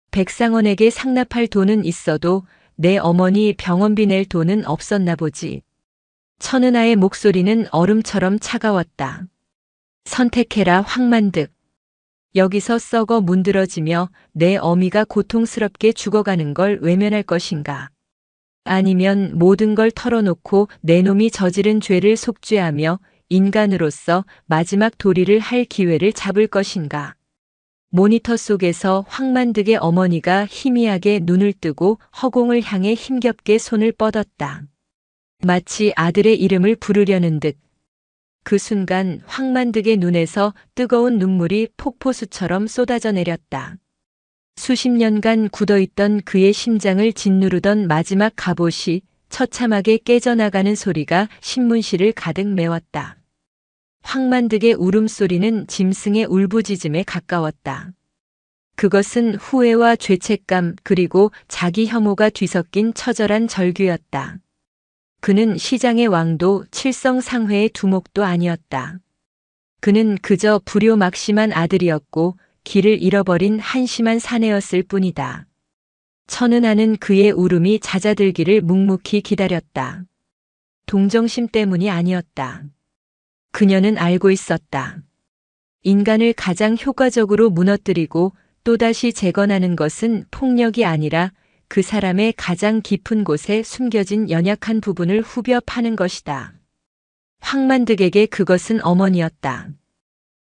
백상원에게 상납할 돈은 있어도 내 어머니 병원비 낼 돈은 없었나 보지. 천은아의 목소리는 얼음처럼 차가웠다. 선택해라 황만득. 여기서 썩어 문드러지며 내 어미가 고통스럽게 죽어가는 걸 외면할 것인가. 아니면 모든 걸 털어놓고 내 놈이 저지른 죄를 속죄하며 인간으로서 마지막 도리를 할 기회를 잡을 것인가. 모니터 속에서 황만득의 어머니가 희미하게 눈을 뜨고 허공을 향해 힘겹게 손을 뻗었다. 마치 아들의 이름을 부르려는 듯. 그 순간 황만득의 눈에서 뜨거운 눈물이 폭포수처럼 쏟아져 내렸다. 수십 년간 굳어있던 그의 심장을 짓누르던 마지막 갑옷이 처참하게 깨져나가는 소리가 신문실을 가득 메웠다. 황만득의 울음소리는 짐승의 울부짖음에 가까웠다. 그것은 후회와 죄책감 그리고 자기 혐오가 뒤섞인 처절한 절규였다. 그는 시장의 왕도 칠성상회의 두목도 아니었다. 그는 그저 불효막심한 아들이었고 길을 잃어버린 한심한 사내였을 뿐이다. 천은아는 그의 울음이 잦아들기를 묵묵히 기다렸다. 동정심 때문이 아니었다. 그녀는 알고 있었다. 인간을 가장 효과적으로 무너뜨리고 또다시 재건하는 것은 폭력이 아니라 그 사람의 가장 깊은 곳에 숨겨진 연약한 부분을 후벼 파는 것이다. 황만득에게 그것은 어머니였다.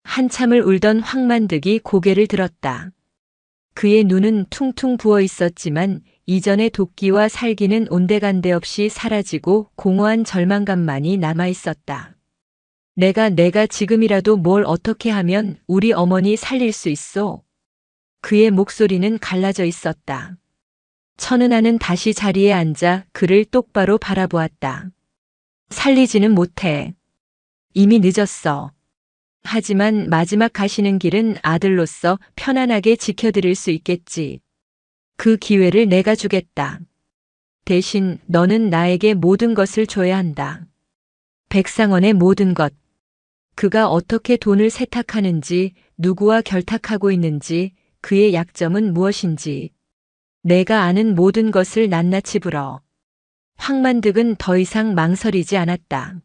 한참을 울던 황만득이 고개를 들었다. 그의 눈은 퉁퉁 부어 있었지만 이전의 도끼와 살기는 온데간데 없이 사라지고 공허한 절망감만이 남아 있었다. 내가 지금이라도 뭘 어떻게 하면 우리 어머니 살릴 수 있어? 그의 목소리는 갈라져 있었다. 천은아는 다시 자리에 앉아 그를 똑바로 바라보았다. 살리지는 못해. 이미 늦었어. 하지만 마지막 가시는 길은 아들로서 편안하게 지켜드릴 수 있겠지. 그 기회를 내가 주겠다. 대신 너는 나에게 모든 것을 줘야 한다. 백상원의 모든 것. 그가 어떻게 돈을 세탁하는지, 누구와 결탁하고 있는지, 그의 약점은 무엇인지. 내가 아는 모든 것을 낱낱이 불어. 황만득은 더 이상 망설이지 않았다.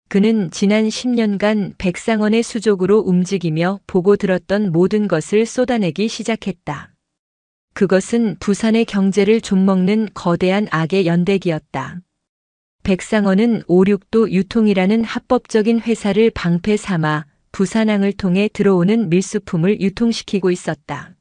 그는 지난 10년간 백상원의 수족으로 움직이며 보고 들었던 모든 것을 쏟아내기 시작했다. 그것은 부산의 경제를 좀먹는 거대한 악의 연대기였다. 백상원은 오륙도 유통이라는 합법적인 회사를 방패 삼아 부산항을 통해 들어오는 밀수품을 유통시키고 있었다.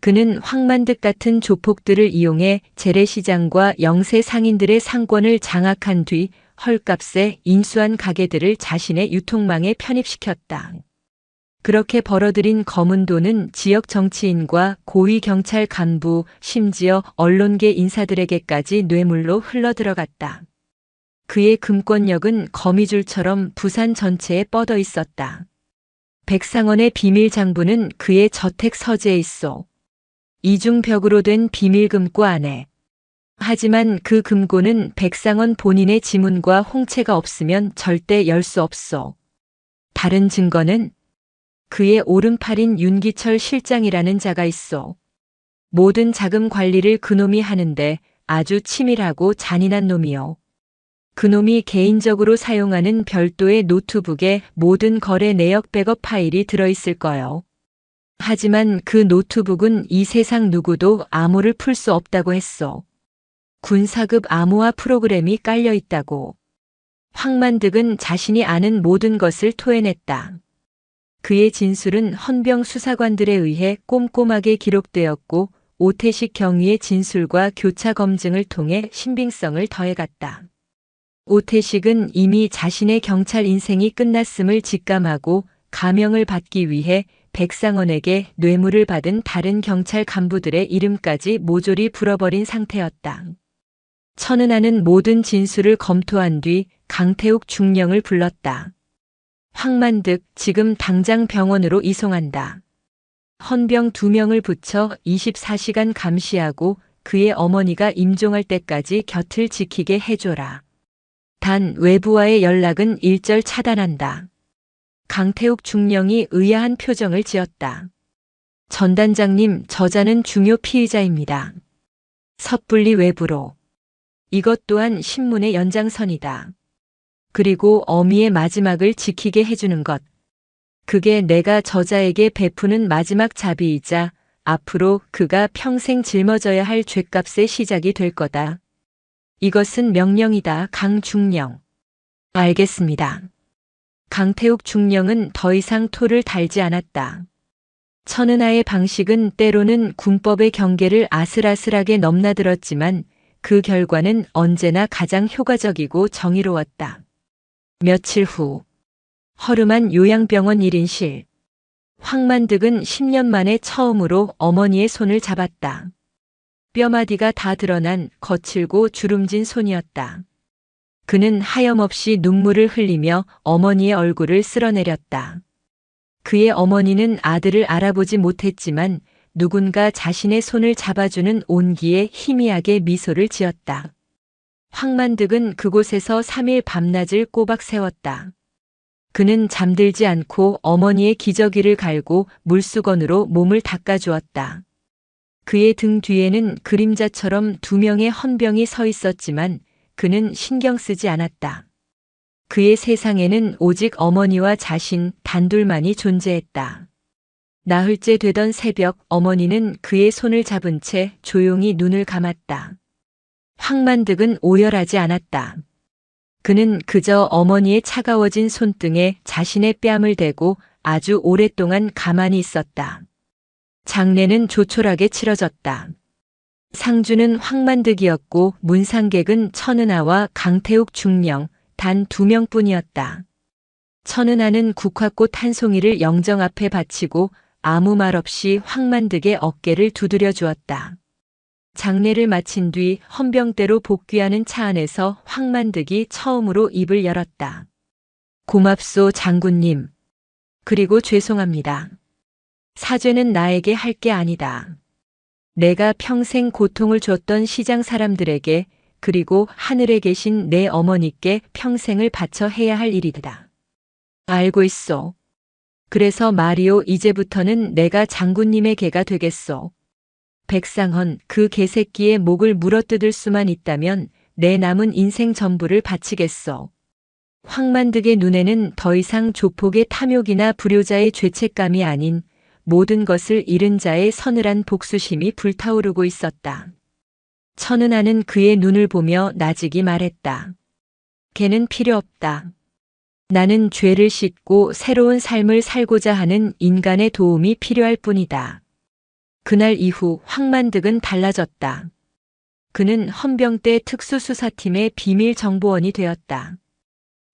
그는 황만득 같은 조폭들을 이용해 재래시장과 영세 상인들의 상권을 장악한 뒤 헐값에 인수한 가게들을 자신의 유통망에 편입시켰다. 그렇게 벌어들인 검은 돈은 지역 정치인과 고위 경찰 간부, 심지어 언론계 인사들에게까지 뇌물로 흘러들어갔다. 그의 금권력은 거미줄처럼 부산 전체에 뻗어 있었다. 백상원의 비밀 장부는 그의 저택 서재에 있어. 이중벽으로 된 비밀 금고 안에. 하지만 그 금고는 백상원 본인의 지문과 홍채가 없으면 절대 열 수 없어. 다른 증거는 그의 오른팔인 윤기철 실장이라는 자가 있어. 모든 자금 관리를 그놈이 하는데 아주 치밀하고 잔인한 놈이요. 그놈이 개인적으로 사용하는 별도의 노트북에 모든 거래 내역 백업 파일이 들어있을 거요. 하지만 그 노트북은 이 세상 누구도 암호를 풀 수 없다고 했어. 군사급 암호화 프로그램이 깔려 있다고. 황만득은 자신이 아는 모든 것을 토해냈다. 그의 진술은 헌병 수사관들에 의해 꼼꼼하게 기록되었고 오태식 경위의 진술과 교차 검증을 통해 신빙성을 더해갔다. 오태식은 이미 자신의 경찰 인생이 끝났음을 직감하고 가명을 받기 위해 백상원에게 뇌물을 받은 다른 경찰 간부들의 이름까지 모조리 불어버린 상태였다. 천은아는 모든 진술을 검토한 뒤 강태욱 중령을 불렀다. 황만득, 지금 당장 병원으로 이송한다. 헌병 2명을 붙여 24시간 감시하고 그의 어머니가 임종할 때까지 곁을 지키게 해줘라. 단 외부와의 연락은 일절 차단한다. 강태욱 중령이 의아한 표정을 지었다. 전 단장님, 저자는 중요 피의자입니다. 섣불리 외부로. 이것 또한 신문의 연장선이다. 그리고 어미의 마지막을 지키게 해주는 것. 그게 내가 저자에게 베푸는 마지막 자비이자 앞으로 그가 평생 짊어져야 할 죗값의 시작이 될 거다. 이것은 명령이다, 강중령. 알겠습니다. 강태욱 중령은 더 이상 토를 달지 않았다. 천은하의 방식은 때로는 군법의 경계를 아슬아슬하게 넘나들었지만 그 결과는 언제나 가장 효과적이고 정의로웠다. 며칠 후 허름한 요양병원 1인실. 황만득은 10년 만에 처음으로 어머니의 손을 잡았다. 뼈마디가 다 드러난 거칠고 주름진 손이었다. 그는 하염없이 눈물을 흘리며 어머니의 얼굴을 쓸어내렸다. 그의 어머니는 아들을 알아보지 못했지만 누군가 자신의 손을 잡아주는 온기에 희미하게 미소를 지었다. 황만득은 그곳에서 3일 밤낮을 꼬박 세웠다. 그는 잠들지 않고 어머니의 기저귀를 갈고 물수건으로 몸을 닦아주었다. 그의 등 뒤에는 그림자처럼 2명의 헌병이 서 있었지만 그는 신경 쓰지 않았다. 그의 세상에는 오직 어머니와 자신 단둘만이 존재했다. 나흘째 되던 새벽 어머니는 그의 손을 잡은 채 조용히 눈을 감았다. 황만득은 오열하지 않았다. 그는 그저 어머니의 차가워진 손등에 자신의 뺨을 대고 아주 오랫동안 가만히 있었다. 장례는 조촐하게 치러졌다. 상주는 황만득이었고 문상객은 천은하와 강태욱 중령 단 2명뿐이었다. 천은하는 국화꽃 한 송이를 영정 앞에 바치고 아무 말 없이 황만득의 어깨를 두드려 주었다. 장례를 마친 뒤 헌병대로 복귀하는 차 안에서 황만득이 처음으로 입을 열었다. 고맙소 장군님. 그리고 죄송합니다. 사죄는 나에게 할 게 아니다. 내가 평생 고통을 줬던 시장 사람들에게 그리고 하늘에 계신 내 어머니께 평생을 바쳐 해야 할 일이다. 알고 있소. 그래서 말이오, 이제부터는 내가 장군님의 개가 되겠소. 백상헌, 그 개새끼의 목을 물어뜯을 수만 있다면 내 남은 인생 전부를 바치겠소. 황만득의 눈에는 더 이상 조폭의 탐욕이나 불효자의 죄책감이 아닌 모든 것을 잃은 자의 서늘한 복수심이 불타오르고 있었다. 천은하는 그의 눈을 보며 나직이 말했다. 걔는 필요 없다. 나는 죄를 씻고 새로운 삶을 살고자 하는 인간의 도움이 필요할 뿐이다. 그날 이후 황만득은 달라졌다. 그는 헌병대 특수수사팀의 비밀정보원이 되었다.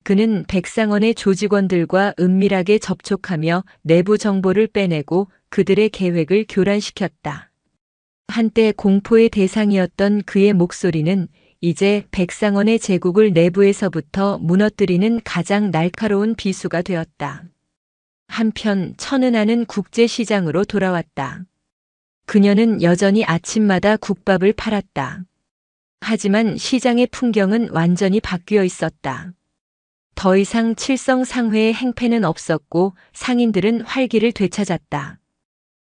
그는 백상원의 조직원들과 은밀하게 접촉하며 내부 정보를 빼내고 그들의 계획을 교란시켰다. 한때 공포의 대상이었던 그의 목소리는 이제 백상원의 제국을 내부에서부터 무너뜨리는 가장 날카로운 비수가 되었다. 한편 천은하는 국제시장으로 돌아왔다. 그녀는 여전히 아침마다 국밥을 팔았다. 하지만 시장의 풍경은 완전히 바뀌어 있었다. 더 이상 칠성상회의 행패는 없었고 상인들은 활기를 되찾았다.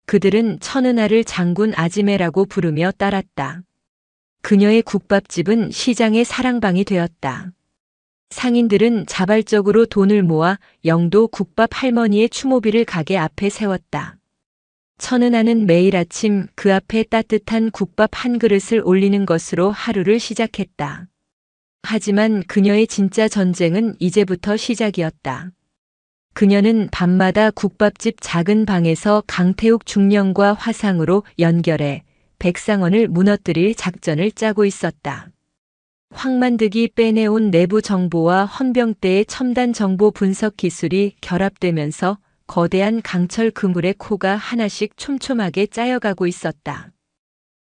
그들은 천은하를 장군 아지매라고 부르며 따랐다. 그녀의 국밥집은 시장의 사랑방이 되었다. 상인들은 자발적으로 돈을 모아 영도 국밥 할머니의 추모비를 가게 앞에 세웠다. 천은하는 매일 아침 그 앞에 따뜻한 국밥 한 그릇을 올리는 것으로 하루를 시작했다. 하지만 그녀의 진짜 전쟁은 이제부터 시작이었다. 그녀는 밤마다 국밥집 작은 방에서 강태욱 중령과 화상으로 연결해 백상원을 무너뜨릴 작전을 짜고 있었다. 황만득이 빼내온 내부 정보와 헌병대의 첨단 정보 분석 기술이 결합되면서 거대한 강철 그물의 코가 하나씩 촘촘하게 짜여가고 있었다.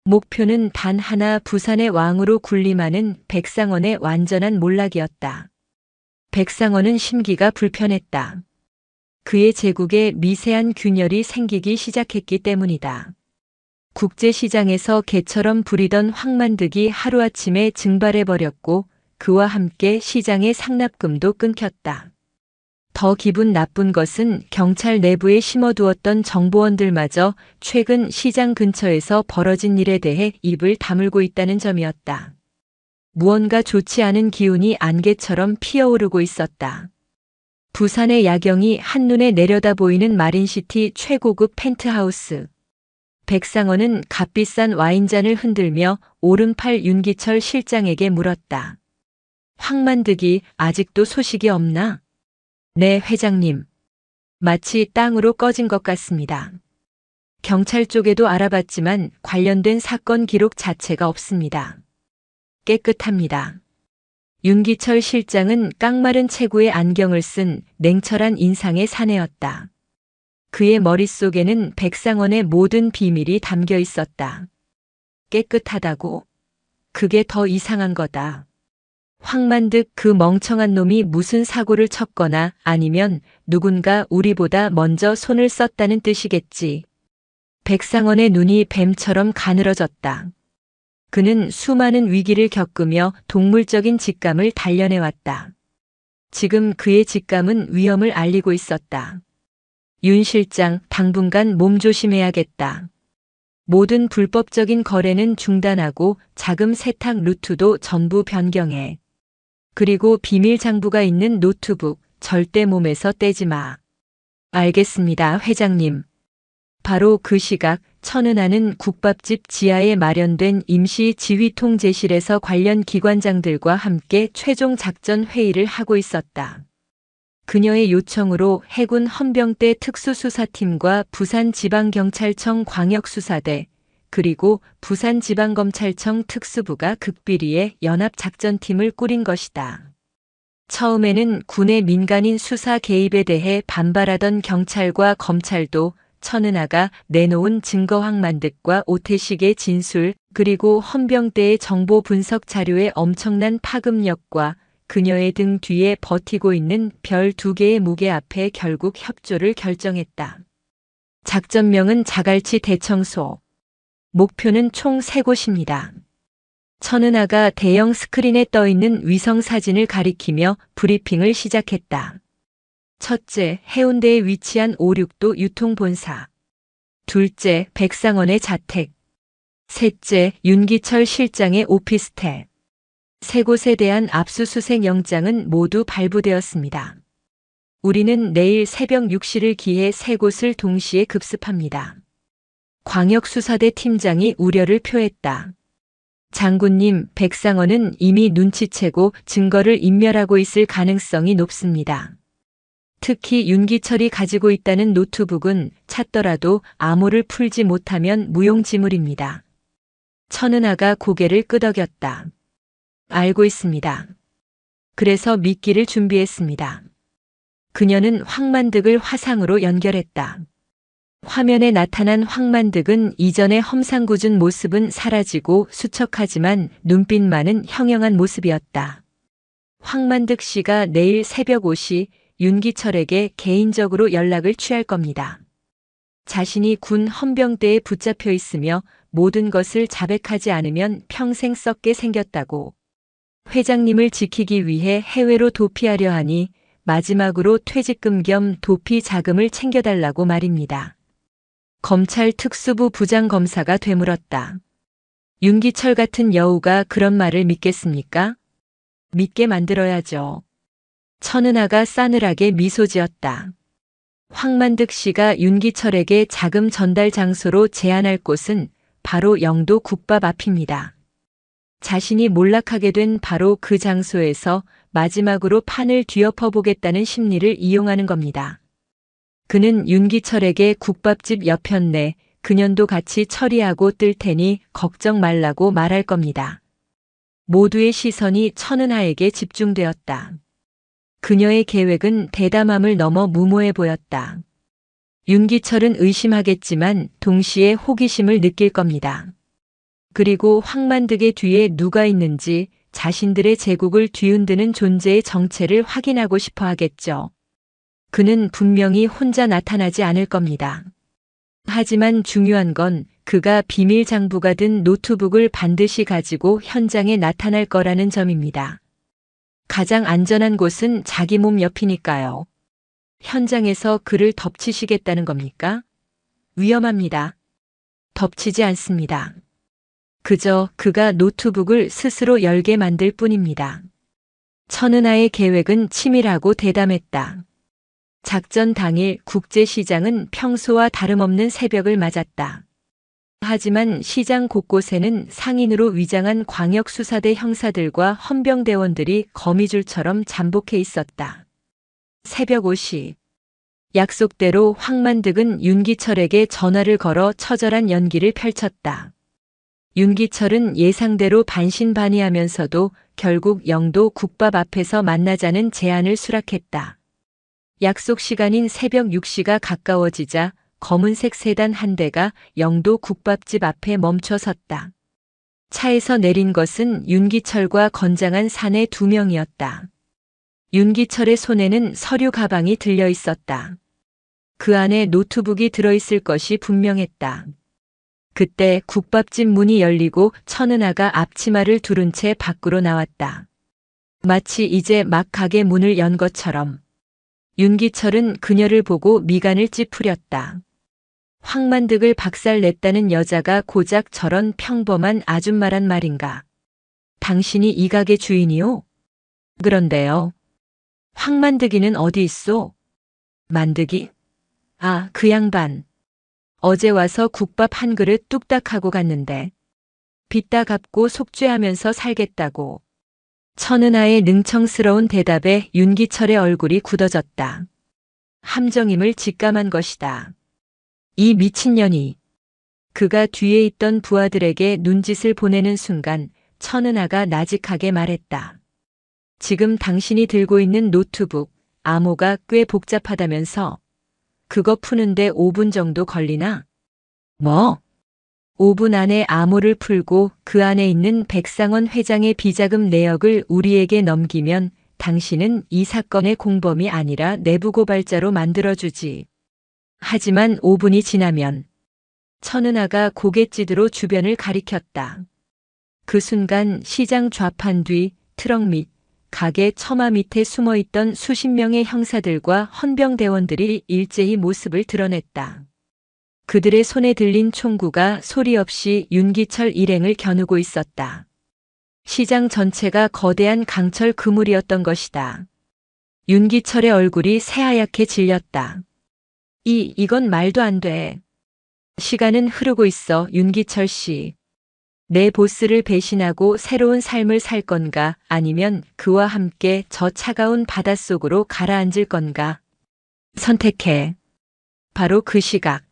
목표는 단 하나, 부산의 왕으로 군림하는 백상원의 완전한 몰락이었다. 백상원은 심기가 불편했다. 그의 제국에 미세한 균열이 생기기 시작했기 때문이다. 국제시장에서 개처럼 부리던 황만득이 하루아침에 증발해버렸고 그와 함께 시장의 상납금도 끊겼다. 더 기분 나쁜 것은 경찰 내부에 심어두었던 정보원들마저 최근 시장 근처에서 벌어진 일에 대해 입을 다물고 있다는 점이었다. 무언가 좋지 않은 기운이 안개처럼 피어오르고 있었다. 부산의 야경이 한눈에 내려다 보이는 마린시티 최고급 펜트하우스. 백상원은 값비싼 와인잔을 흔들며 오른팔 윤기철 실장에게 물었다. 황만득이 아직도 소식이 없나? 네, 회장님. 마치 땅으로 꺼진 것 같습니다. 경찰 쪽에도 알아봤지만 관련된 사건 기록 자체가 없습니다. 깨끗합니다. 윤기철 실장은 깡마른 체구의 안경을 쓴 냉철한 인상의 사내였다. 그의 머릿속에는 백상원의 모든 비밀이 담겨 있었다. 깨끗하다고? 그게 더 이상한 거다. 황만득 그 멍청한 놈이 무슨 사고를 쳤거나 아니면 누군가 우리보다 먼저 손을 썼다는 뜻이겠지. 백상원의 눈이 뱀처럼 가늘어졌다. 그는 수많은 위기를 겪으며 동물적인 직감을 단련해왔다. 지금 그의 직감은 위험을 알리고 있었다. 윤 실장, 당분간 몸조심해야겠다. 모든 불법적인 거래는 중단하고 자금 세탁 루트도 전부 변경해. 그리고 비밀 장부가 있는 노트북 절대 몸에서 떼지 마. 알겠습니다, 회장님. 바로 그 시각 천은하는 국밥집 지하에 마련된 임시 지휘통제실에서 관련 기관장들과 함께 최종 작전 회의를 하고 있었다. 그녀의 요청으로 해군 헌병대 특수수사팀과 부산지방경찰청 광역수사대 그리고 부산지방검찰청 특수부가 극비리에 연합작전팀을 꾸린 것이다. 처음에는 군의 민간인 수사 개입에 대해 반발하던 경찰과 검찰도 천은하가 내놓은 증거 황만득과 오태식의 진술 그리고 헌병대의 정보 분석 자료의 엄청난 파급력과 그녀의 등 뒤에 버티고 있는 별 2개의 무게 앞에 결국 협조를 결정했다. 작전명은 자갈치 대청소. 목표는 총 3곳입니다. 천은하가 대형 스크린에 떠있는 위성 사진을 가리키며 브리핑을 시작했다. 첫째, 해운대에 위치한 5-6도 유통본사. 둘째, 백상원의 자택. 셋째, 윤기철 실장의 오피스텔. 3곳에 대한 압수수색 영장은 모두 발부되었습니다. 우리는 내일 새벽 6시를 기해 3곳을 동시에 급습합니다. 광역수사대 팀장이 우려를 표했다. 장군님, 백상원은 이미 눈치채고 증거를 인멸하고 있을 가능성이 높습니다. 특히 윤기철이 가지고 있다는 노트북은 찾더라도 암호를 풀지 못하면 무용지물입니다. 천은하가 고개를 끄덕였다. 알고 있습니다. 그래서 미끼를 준비했습니다. 그녀는 황만득을 화상으로 연결했다. 화면에 나타난 황만득은 이전의 험상궂은 모습은 사라지고 수척하지만 눈빛만은 형형한 모습이었다. 황만득 씨가 내일 새벽 5시 윤기철에게 개인적으로 연락을 취할 겁니다. 자신이 군 헌병대에 붙잡혀 있으며 모든 것을 자백하지 않으면 평생 썩게 생겼다고. 회장님을 지키기 위해 해외로 도피하려 하니 마지막으로 퇴직금 겸 도피 자금을 챙겨달라고 말입니다. 검찰 특수부 부장검사가 되물었다. 윤기철 같은 여우가 그런 말을 믿겠습니까? 믿게 만들어야죠. 천은하가 싸늘하게 미소 지었다. 황만득 씨가 윤기철에게 자금 전달 장소로 제안할 곳은 바로 영도 국밥 앞입니다. 자신이 몰락하게 된 바로 그 장소에서 마지막으로 판을 뒤엎어 보겠다는 심리를 이용하는 겁니다. 그는 윤기철에게 국밥집 여편네 그년도 같이 처리하고 뜰 테니 걱정 말라고 말할 겁니다. 모두의 시선이 천은하에게 집중되었다. 그녀의 계획은 대담함을 넘어 무모해 보였다. 윤기철은 의심하겠지만 동시에 호기심을 느낄 겁니다. 그리고 황만득의 뒤에 누가 있는지 자신들의 제국을 뒤흔드는 존재의 정체를 확인하고 싶어 하겠죠. 그는 분명히 혼자 나타나지 않을 겁니다. 하지만 중요한 건 그가 비밀 장부가 든 노트북을 반드시 가지고 현장에 나타날 거라는 점입니다. 가장 안전한 곳은 자기 몸 옆이니까요. 현장에서 그를 덮치시겠다는 겁니까? 위험합니다. 덮치지 않습니다. 그저 그가 노트북을 스스로 열게 만들 뿐입니다. 천은하의 계획은 치밀하고 대담했다. 작전 당일 국제시장은 평소와 다름없는 새벽을 맞았다. 하지만 시장 곳곳에는 상인으로 위장한 광역수사대 형사들과 헌병대원들이 거미줄처럼 잠복해 있었다. 새벽 5시. 약속대로 황만득은 윤기철에게 전화를 걸어 처절한 연기를 펼쳤다. 윤기철은 예상대로 반신반의하면서도 결국 영도 국밥 앞에서 만나자는 제안을 수락했다. 약속 시간인 새벽 6시가 가까워지자 검은색 세단 한 대가 영도 국밥집 앞에 멈춰 섰다. 차에서 내린 것은 윤기철과 건장한 사내 2명이었다. 윤기철의 손에는 서류 가방이 들려 있었다. 그 안에 노트북이 들어있을 것이 분명했다. 그때 국밥집 문이 열리고 천은하가 앞치마를 두른 채 밖으로 나왔다. 마치 이제 막 가게 문을 연 것처럼. 윤기철은 그녀를 보고 미간을 찌푸렸다. 황만득을 박살냈다는 여자가 고작 저런 평범한 아줌마란 말인가. 당신이 이 가게 주인이요? 그런데요. 황만득이는 어디 있소? 만득이? 아, 그 양반. 어제 와서 국밥 한 그릇 뚝딱 하고 갔는데. 빚다 갚고 속죄하면서 살겠다고. 천은하의 능청스러운 대답에 윤기철의 얼굴이 굳어졌다. 함정임을 직감한 것이다. 이 미친년이. 그가 뒤에 있던 부하들에게 눈짓을 보내는 순간 천은하가 나직하게 말했다. 지금 당신이 들고 있는 노트북, 암호가 꽤 복잡하다면서. 그거 푸는데 5분 정도 걸리나? 뭐? 5분 안에 암호를 풀고 그 안에 있는 백상원 회장의 비자금 내역을 우리에게 넘기면 당신은 이 사건의 공범이 아니라 내부 고발자로 만들어주지. 하지만 5분이 지나면 천은하가 고갯짓으로 주변을 가리켰다. 그 순간 시장 좌판 뒤 트럭 및 가게 처마 밑에 숨어있던 수십 명의 형사들과 헌병대원들이 일제히 모습을 드러냈다. 그들의 손에 들린 총구가 소리 없이 윤기철 일행을 겨누고 있었다. 시장 전체가 거대한 강철 그물이었던 것이다. 윤기철의 얼굴이 새하얗게 질렸다. 이건 말도 안 돼. 시간은 흐르고 있어, 윤기철 씨. 내 보스를 배신하고 새로운 삶을 살 건가, 아니면 그와 함께 저 차가운 바닷속으로 가라앉을 건가. 선택해. 바로 그 시각.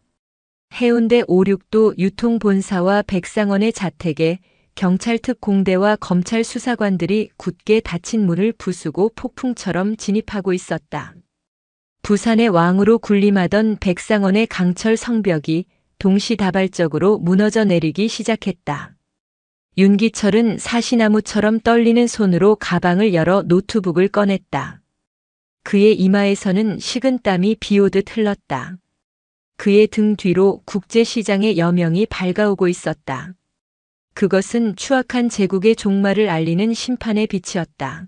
해운대 5-6도 유통본사와 백상원의 자택에 경찰 특공대와 검찰 수사관들이 굳게 닫힌 문을 부수고 폭풍처럼 진입하고 있었다. 부산의 왕으로 군림하던 백상원의 강철 성벽이 동시다발적으로 무너져 내리기 시작했다. 윤기철은 사시나무처럼 떨리는 손으로 가방을 열어 노트북을 꺼냈다. 그의 이마에서는 식은땀이 비오듯 흘렀다. 그의 등 뒤로 국제시장의 여명이 밝아오고 있었다. 그것은 추악한 제국의 종말을 알리는 심판의 빛이었다.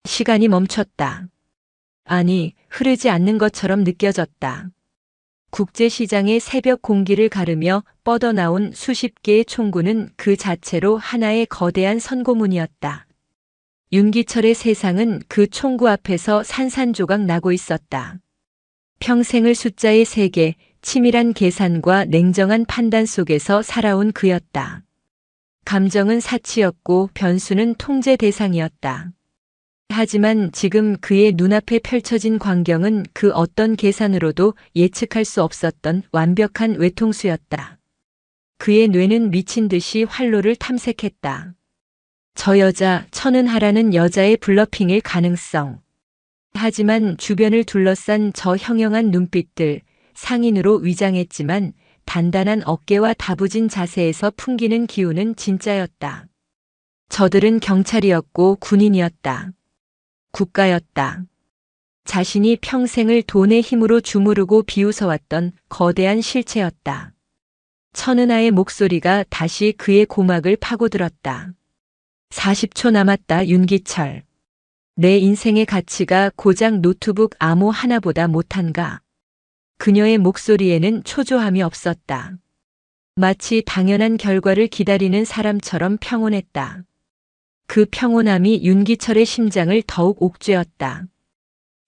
시간이 멈췄다. 아니, 흐르지 않는 것처럼 느껴졌다. 국제시장의 새벽 공기를 가르며 뻗어나온 수십 개의 총구는 그 자체로 하나의 거대한 선고문이었다. 윤기철의 세상은 그 총구 앞에서 산산조각 나고 있었다. 평생을 숫자의 세계, 치밀한 계산과 냉정한 판단 속에서 살아온 그였다. 감정은 사치였고 변수는 통제 대상이었다. 하지만 지금 그의 눈앞에 펼쳐진 광경은 그 어떤 계산으로도 예측할 수 없었던 완벽한 외통수였다. 그의 뇌는 미친 듯이 활로를 탐색했다. 저 여자, 천은하라는 여자의 블러핑일 가능성. 하지만 주변을 둘러싼 저 형형한 눈빛들, 상인으로 위장했지만 단단한 어깨와 다부진 자세에서 풍기는 기운은 진짜였다. 저들은 경찰이었고 군인이었다. 국가였다. 자신이 평생을 돈의 힘으로 주무르고 비웃어왔던 거대한 실체였다. 천은하의 목소리가 다시 그의 고막을 파고들었다. 40초 남았다, 윤기철. 내 인생의 가치가 고작 노트북 암호 하나보다 못한가? 그녀의 목소리에는 초조함이 없었다. 마치 당연한 결과를 기다리는 사람처럼 평온했다. 그 평온함이 윤기철의 심장을 더욱 옥죄었다.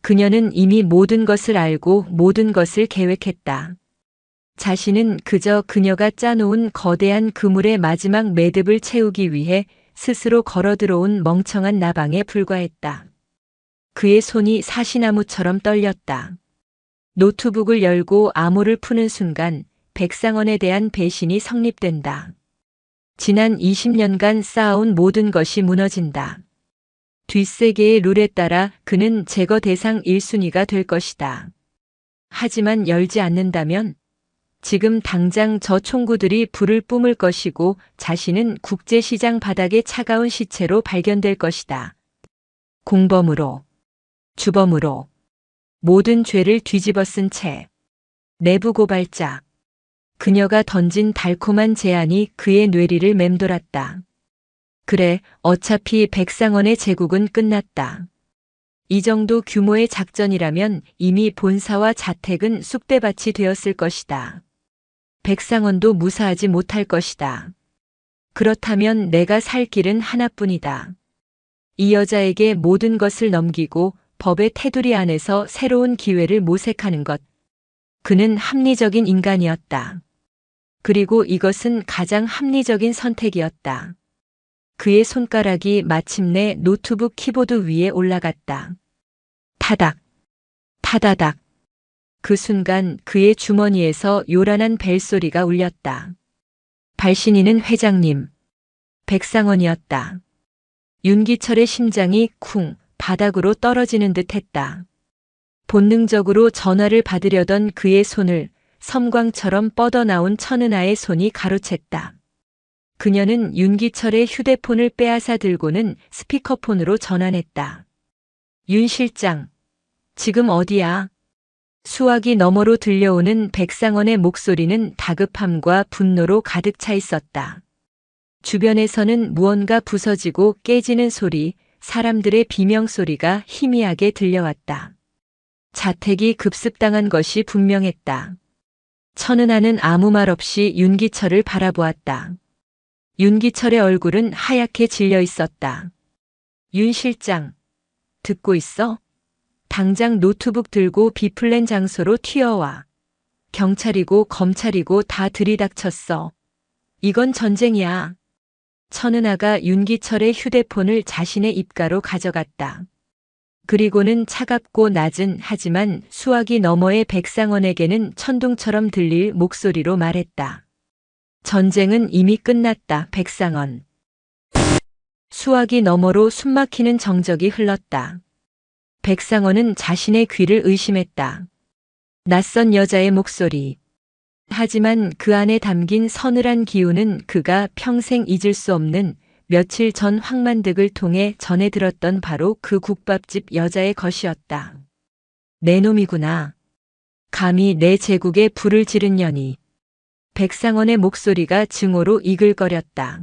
그녀는 이미 모든 것을 알고 모든 것을 계획했다. 자신은 그저 그녀가 짜놓은 거대한 그물의 마지막 매듭을 채우기 위해 스스로 걸어 들어온 멍청한 나방에 불과했다. 그의 손이 사시나무처럼 떨렸다. 노트북을 열고 암호를 푸는 순간 백상원에 대한 배신이 성립된다. 지난 20년간 쌓아온 모든 것이 무너진다. 뒷세계의 룰에 따라 그는 제거 대상 1순위가 될 것이다. 하지만 열지 않는다면 지금 당장 저 총구들이 불을 뿜을 것이고 자신은 국제시장 바닥의 차가운 시체로 발견될 것이다. 공범으로, 주범으로, 모든 죄를 뒤집어 쓴 채, 내부 고발자. 그녀가 던진 달콤한 제안이 그의 뇌리를 맴돌았다. 그래, 어차피 백상원의 제국은 끝났다. 이 정도 규모의 작전이라면 이미 본사와 자택은 쑥대밭이 되었을 것이다. 백상원도 무사하지 못할 것이다. 그렇다면 내가 살 길은 하나뿐이다. 이 여자에게 모든 것을 넘기고 법의 테두리 안에서 새로운 기회를 모색하는 것. 그는 합리적인 인간이었다. 그리고 이것은 가장 합리적인 선택이었다. 그의 손가락이 마침내 노트북 키보드 위에 올라갔다. 타닥, 타다닥. 그 순간 그의 주머니에서 요란한 벨소리가 울렸다. 발신인은 회장님, 백상원이었다. 윤기철의 심장이 쿵 바닥으로 떨어지는 듯 했다. 본능적으로 전화를 받으려던 그의 손을 섬광처럼 뻗어나온 천은하의 손이 가로챘다. 그녀는 윤기철의 휴대폰을 빼앗아 들고는 스피커폰으로 전환했다. 윤 실장, 지금 어디야? 수화기 너머로 들려오는 백상원의 목소리는 다급함과 분노로 가득 차 있었다. 주변에서는 무언가 부서지고 깨지는 소리, 사람들의 비명소리가 희미하게 들려왔다. 자택이 급습당한 것이 분명했다. 천은하는 아무 말 없이 윤기철을 바라보았다. 윤기철의 얼굴은 하얗게 질려 있었다. 윤 실장, 듣고 있어? 당장 노트북 들고 비플랜 장소로 튀어와. 경찰이고 검찰이고 다 들이닥쳤어. 이건 전쟁이야. 천은하가 윤기철의 휴대폰을 자신의 입가로 가져갔다. 그리고는 차갑고 낮은 하지만 수화기 너머의 백상원에게는 천둥처럼 들릴 목소리로 말했다. 전쟁은 이미 끝났다, 백상원. 수화기 너머로 숨막히는 정적이 흘렀다. 백상원은 자신의 귀를 의심했다. 낯선 여자의 목소리. 하지만 그 안에 담긴 서늘한 기운은 그가 평생 잊을 수 없는 며칠 전 황만득을 통해 전해 들었던 바로 그 국밥집 여자의 것이었다. 내 놈이구나. 감히 내 제국에 불을 지른 년이. 백상원의 목소리가 증오로 이글거렸다.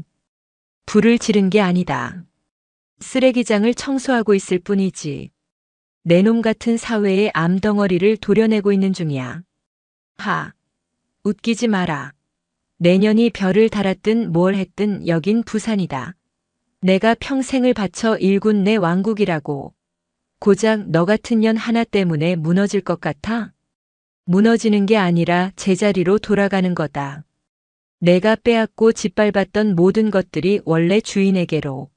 불을 지른 게 아니다. 쓰레기장을 청소하고 있을 뿐이지. 내 놈 같은 사회의 암덩어리를 도려내고 있는 중이야. 하. 웃기지 마라. 내년이 별을 달았든 뭘 했든 여긴 부산이다. 내가 평생을 바쳐 일군 내 왕국이라고. 고작 너 같은 년 하나 때문에 무너질 것 같아? 무너지는 게 아니라 제자리로 돌아가는 거다. 내가 빼앗고 짓밟았던 모든 것들이 원래 주인에게로.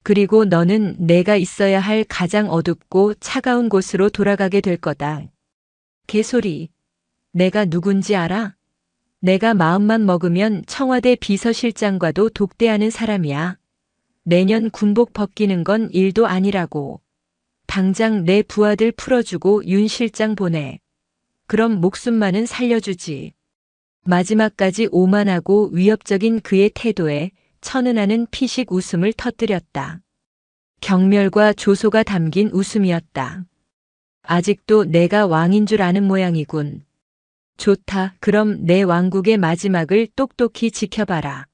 그리고 너는 내가 있어야 할 가장 어둡고 차가운 곳으로 돌아가게 될 거다. 개소리. 내가 누군지 알아? 내가 마음만 먹으면 청와대 비서실장과도 독대하는 사람이야. 내년 군복 벗기는 건 일도 아니라고. 당장 내 부하들 풀어주고 윤 실장 보내. 그럼 목숨만은 살려주지. 마지막까지 오만하고 위협적인 그의 태도에 천은하는 피식 웃음을 터뜨렸다. 경멸과 조소가 담긴 웃음이었다. 아직도 내가 왕인 줄 아는 모양이군. 좋다. 그럼 내 왕국의 마지막을 똑똑히 지켜봐라.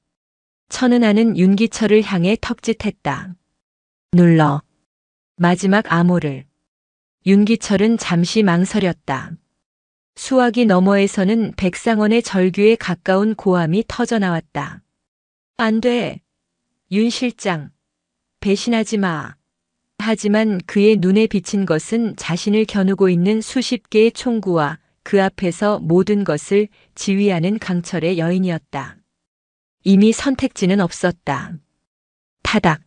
천은하는 윤기철을 향해 턱짓했다. 눌러. 마지막 암호를. 윤기철은 잠시 망설였다. 수화기 너머에서는 백상원의 절규에 가까운 고함이 터져나왔다. 안 돼. 윤 실장. 배신하지 마. 하지만 그의 눈에 비친 것은 자신을 겨누고 있는 수십 개의 총구와 그 앞에서 모든 것을 지휘하는 강철의 여인이었다. 이미 선택지는 없었다. 타닥.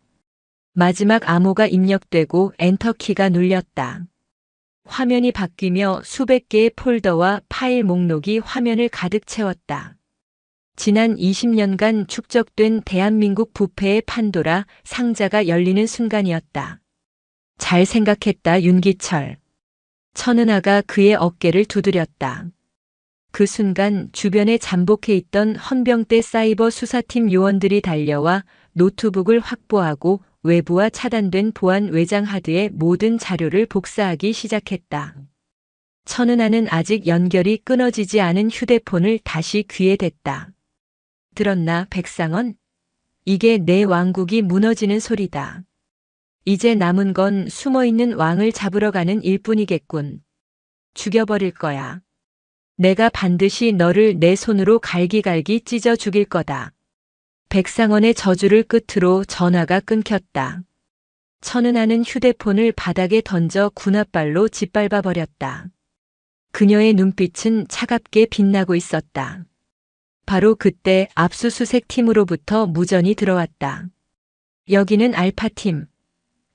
마지막 암호가 입력되고 엔터키가 눌렸다. 화면이 바뀌며 수백 개의 폴더와 파일 목록이 화면을 가득 채웠다. 지난 20년간 축적된 대한민국 부패의 판도라 상자가 열리는 순간이었다. 잘 생각했다, 윤기철. 천은하가 그의 어깨를 두드렸다. 그 순간 주변에 잠복해 있던 헌병대 사이버 수사팀 요원들이 달려와 노트북을 확보하고 외부와 차단된 보안 외장 하드의 모든 자료를 복사하기 시작했다. 천은하는 아직 연결이 끊어지지 않은 휴대폰을 다시 귀에 댔다. 들었나, 백상원? 이게 내 왕국이 무너지는 소리다. 이제 남은 건 숨어있는 왕을 잡으러 가는 일뿐이겠군. 죽여버릴 거야. 내가 반드시 너를 내 손으로 갈기갈기 찢어 죽일 거다. 백상원의 저주를 끝으로 전화가 끊겼다. 천은하는 휴대폰을 바닥에 던져 군홧발로 짓밟아 버렸다. 그녀의 눈빛은 차갑게 빛나고 있었다. 바로 그때 압수수색 팀으로부터 무전이 들어왔다. 여기는 알파팀.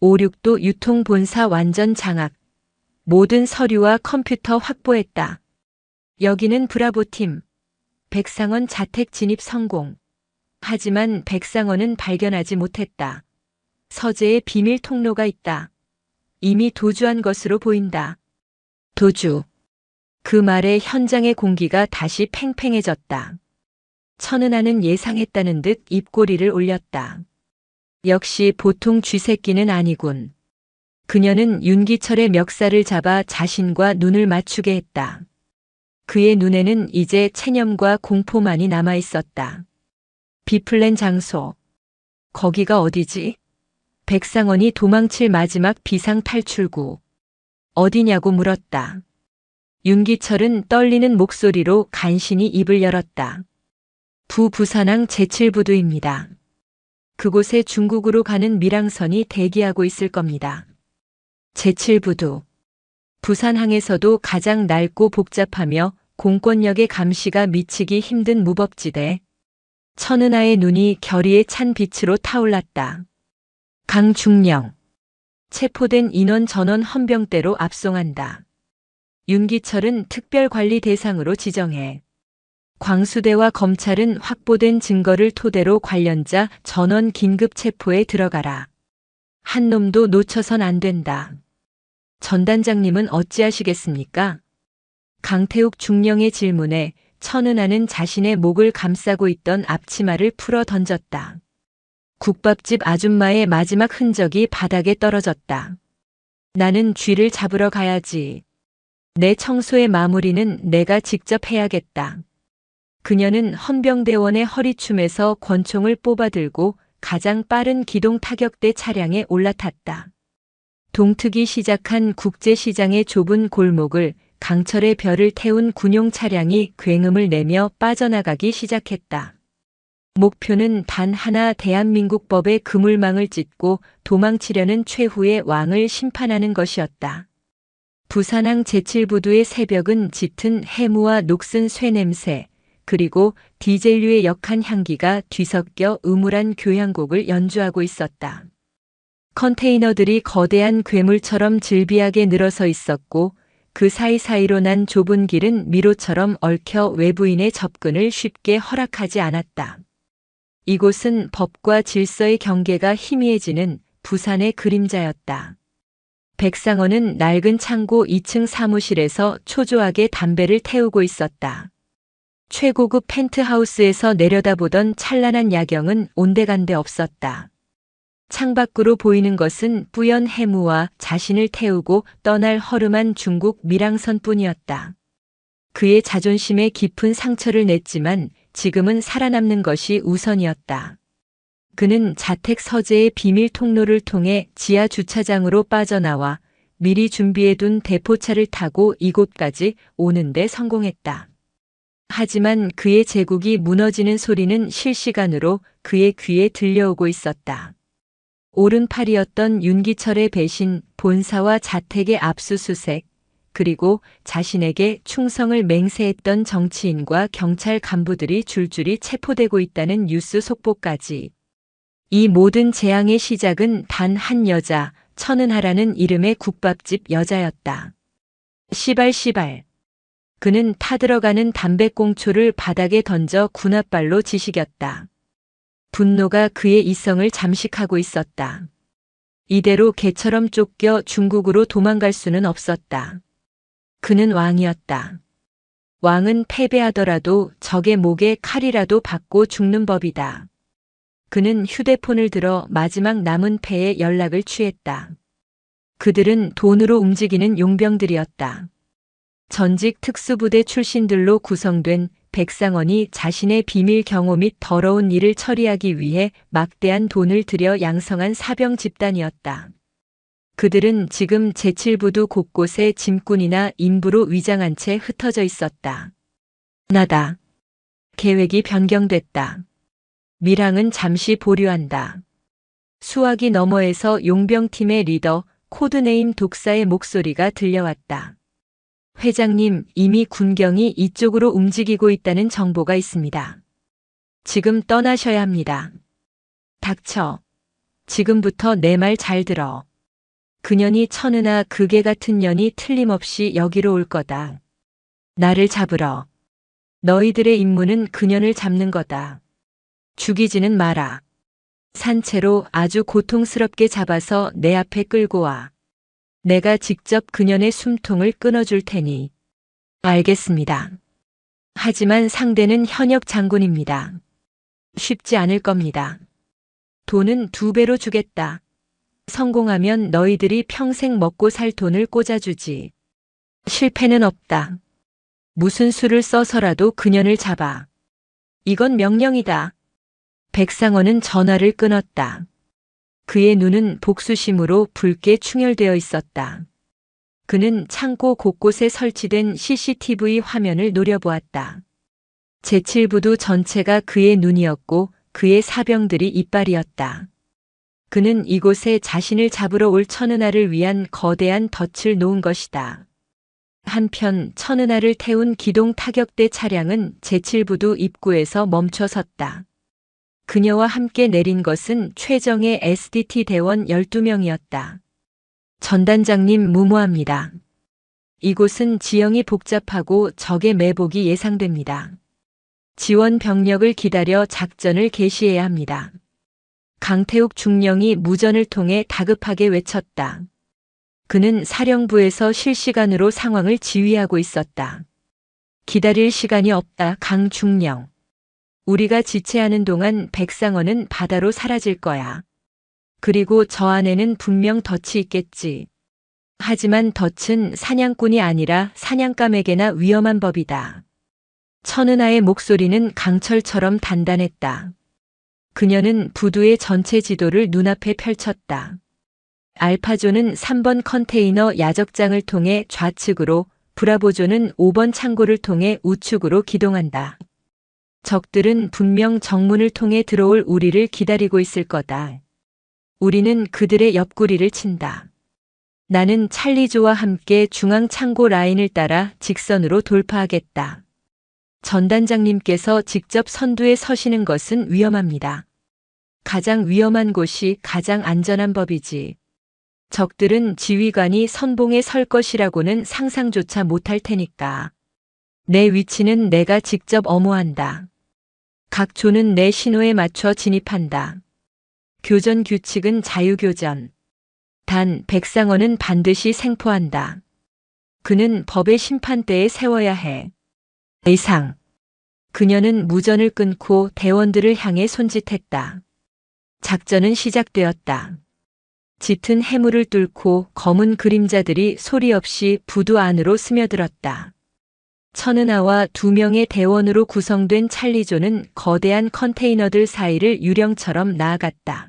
56도 유통본사 완전 장악. 모든 서류와 컴퓨터 확보했다. 여기는 브라보팀. 백상원 자택 진입 성공. 하지만 백상원은 발견하지 못했다. 서재에 비밀 통로가 있다. 이미 도주한 것으로 보인다. 도주. 그 말에 현장의 공기가 다시 팽팽해졌다. 천은하는 예상했다는 듯 입꼬리를 올렸다. 역시 보통 쥐새끼는 아니군. 그녀는 윤기철의 멱살을 잡아 자신과 눈을 맞추게 했다. 그의 눈에는 이제 체념과 공포만이 남아 있었다. 비플랜 장소. 거기가 어디지? 백상원이 도망칠 마지막 비상 탈출구. 어디냐고 물었다. 윤기철은 떨리는 목소리로 간신히 입을 열었다. 부부산항 제7부두입니다. 그곳에 중국으로 가는 밀항선이 대기하고 있을 겁니다. 제7부두. 부산항에서도 가장 낡고 복잡하며 공권력의 감시가 미치기 힘든 무법지대. 천은하의 눈이 결의에 찬 빛으로 타올랐다. 강중령. 체포된 인원 전원 헌병대로 압송한다. 윤기철은 특별관리 대상으로 지정해. 광수대와 검찰은 확보된 증거를 토대로 관련자 전원 긴급 체포에 들어가라. 한 놈도 놓쳐선 안 된다. 전단장님은 어찌하시겠습니까? 강태욱 중령의 질문에 천은하는 자신의 목을 감싸고 있던 앞치마를 풀어 던졌다. 국밥집 아줌마의 마지막 흔적이 바닥에 떨어졌다. 나는 쥐를 잡으러 가야지. 내 청소의 마무리는 내가 직접 해야겠다. 그녀는 헌병대원의 허리춤에서 권총을 뽑아들고 가장 빠른 기동 타격대 차량에 올라탔다. 동트기 시작한 국제시장의 좁은 골목을 강철의 별을 태운 군용 차량이 굉음을 내며 빠져나가기 시작했다. 목표는 단 하나, 대한민국 법의 그물망을 찢고 도망치려는 최후의 왕을 심판하는 것이었다. 부산항 제7부두의 새벽은 짙은 해무와 녹슨 쇠냄새, 그리고 디젤류의 역한 향기가 뒤섞여 음울한 교향곡을 연주하고 있었다. 컨테이너들이 거대한 괴물처럼 질비하게 늘어서 있었고 그 사이사이로 난 좁은 길은 미로처럼 얽혀 외부인의 접근을 쉽게 허락하지 않았다. 이곳은 법과 질서의 경계가 희미해지는 부산의 그림자였다. 백상원은 낡은 창고 2층 사무실에서 초조하게 담배를 태우고 있었다. 최고급 펜트하우스에서 내려다보던 찬란한 야경은 온데간데 없었다. 창밖으로 보이는 것은 뿌연 해무와 자신을 태우고 떠날 허름한 중국 밀항선뿐이었다. 그의 자존심에 깊은 상처를 냈지만 지금은 살아남는 것이 우선이었다. 그는 자택 서재의 비밀 통로를 통해 지하 주차장으로 빠져나와 미리 준비해둔 대포차를 타고 이곳까지 오는데 성공했다. 하지만 그의 제국이 무너지는 소리는 실시간으로 그의 귀에 들려오고 있었다. 오른팔이었던 윤기철의 배신, 본사와 자택의 압수수색, 그리고 자신에게 충성을 맹세했던 정치인과 경찰 간부들이 줄줄이 체포되고 있다는 뉴스 속보까지. 이 모든 재앙의 시작은 단 한 여자, 천은하라는 이름의 국밥집 여자였다. 시발. 그는 타들어가는 담배꽁초를 바닥에 던져 군홧발로 지시겼다. 분노가 그의 이성을 잠식하고 있었다. 이대로 개처럼 쫓겨 중국으로 도망갈 수는 없었다. 그는 왕이었다. 왕은 패배하더라도 적의 목에 칼이라도 받고 죽는 법이다. 그는 휴대폰을 들어 마지막 남은 패의 연락을 취했다. 그들은 돈으로 움직이는 용병들이었다. 전직 특수부대 출신들로 구성된 백상원이 자신의 비밀 경호 및 더러운 일을 처리하기 위해 막대한 돈을 들여 양성한 사병 집단이었다. 그들은 지금 제7부두 곳곳에 짐꾼이나 인부로 위장한 채 흩어져 있었다. 나다. 계획이 변경됐다. 밀항은 잠시 보류한다. 수화기 너머에서 용병팀의 리더 코드네임 독사의 목소리가 들려왔다. 회장님, 이미 군경이 이쪽으로 움직이고 있다는 정보가 있습니다. 지금 떠나셔야 합니다. 닥쳐. 지금부터 내 말 잘 들어. 그년이 천은하 그개 같은 년이 틀림없이 여기로 올 거다. 나를 잡으러. 너희들의 임무는 그년을 잡는 거다. 죽이지는 마라. 산채로 아주 고통스럽게 잡아서 내 앞에 끌고 와. 내가 직접 그년의 숨통을 끊어줄 테니. 알겠습니다. 하지만 상대는 현역 장군입니다. 쉽지 않을 겁니다. 돈은 2배로 주겠다. 성공하면 너희들이 평생 먹고 살 돈을 꽂아주지. 실패는 없다. 무슨 수를 써서라도 그년을 잡아. 이건 명령이다. 백상원은 전화를 끊었다. 그의 눈은 복수심으로 붉게 충혈되어 있었다. 그는 창고 곳곳에 설치된 CCTV 화면을 노려보았다. 제7부두 전체가 그의 눈이었고 그의 사병들이 이빨이었다. 그는 이곳에 자신을 잡으러 올 천은하를 위한 거대한 덫을 놓은 것이다. 한편 천은하를 태운 기동 타격대 차량은 제7부두 입구에서 멈춰 섰다. 그녀와 함께 내린 것은 최정의 SDT 대원 12명이었다. 전단장님 무모합니다. 이곳은 지형이 복잡하고 적의 매복이 예상됩니다. 지원 병력을 기다려 작전을 개시해야 합니다. 강태욱 중령이 무전을 통해 다급하게 외쳤다. 그는 사령부에서 실시간으로 상황을 지휘하고 있었다. 기다릴 시간이 없다, 강중령. 우리가 지체하는 동안 백상원은 바다로 사라질 거야. 그리고 저 안에는 분명 덫이 있겠지. 하지만 덫은 사냥꾼이 아니라 사냥감에게나 위험한 법이다. 천은하의 목소리는 강철처럼 단단했다. 그녀는 부두의 전체 지도를 눈앞에 펼쳤다. 알파조는 3번 컨테이너 야적장을 통해 좌측으로, 브라보조는 5번 창고를 통해 우측으로 기동한다. 적들은 분명 정문을 통해 들어올 우리를 기다리고 있을 거다. 우리는 그들의 옆구리를 친다. 나는 찰리조와 함께 중앙 창고 라인을 따라 직선으로 돌파하겠다. 전단장님께서 직접 선두에 서시는 것은 위험합니다. 가장 위험한 곳이 가장 안전한 법이지. 적들은 지휘관이 선봉에 설 것이라고는 상상조차 못할 테니까. 내 위치는 내가 직접 엄호한다. 각 조는 내 신호에 맞춰 진입한다. 교전 규칙은 자유교전. 단 백상원은 반드시 생포한다. 그는 법의 심판대에 세워야 해. 이상. 그녀는 무전을 끊고 대원들을 향해 손짓했다. 작전은 시작되었다. 짙은 해물을 뚫고 검은 그림자들이 소리 없이 부두 안으로 스며들었다. 천은하와 2명의 대원으로 구성된 찰리조는 거대한 컨테이너들 사이를 유령처럼 나아갔다.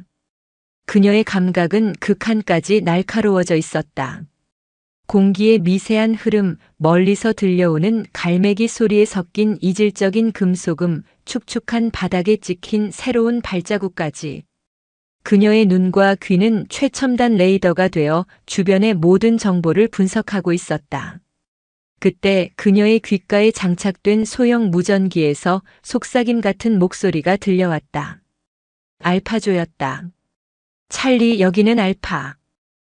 그녀의 감각은 극한까지 날카로워져 있었다. 공기의 미세한 흐름, 멀리서 들려오는 갈매기 소리에 섞인 이질적인 금속음, 축축한 바닥에 찍힌 새로운 발자국까지. 그녀의 눈과 귀는 최첨단 레이더가 되어 주변의 모든 정보를 분석하고 있었다. 그때 그녀의 귓가에 장착된 소형 무전기에서 속삭임 같은 목소리가 들려왔다. 알파조였다. 찰리, 여기는 알파.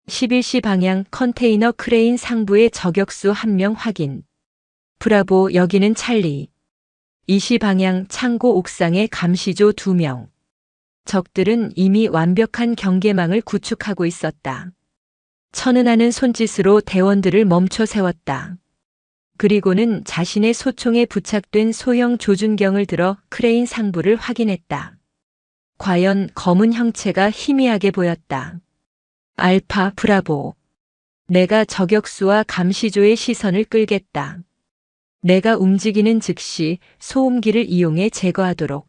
11시 방향 컨테이너 크레인 상부의 저격수 1명 확인. 브라보, 여기는 찰리. 2시 방향 창고 옥상의 감시조 2명. 적들은 이미 완벽한 경계망을 구축하고 있었다. 천은하는 손짓으로 대원들을 멈춰 세웠다. 그리고는 자신의 소총에 부착된 소형 조준경을 들어 크레인 상부를 확인했다. 과연 검은 형체가 희미하게 보였다. 알파, 브라보. 내가 저격수와 감시조의 시선을 끌겠다. 내가 움직이는 즉시 소음기를 이용해 제거하도록.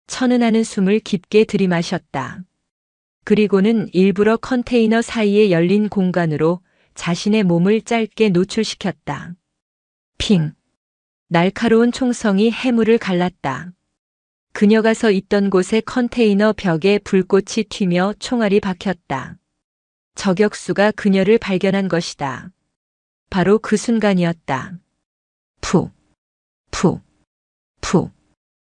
천은하는 숨을 깊게 들이마셨다. 그리고는 일부러 컨테이너 사이에 열린 공간으로 자신의 몸을 짧게 노출시켰다. 핑. 날카로운 총성이 해물을 갈랐다. 그녀가 서 있던 곳의 컨테이너 벽에 불꽃이 튀며 총알이 박혔다. 저격수가 그녀를 발견한 것이다. 바로 그 순간이었다. 푸, 푸, 푸.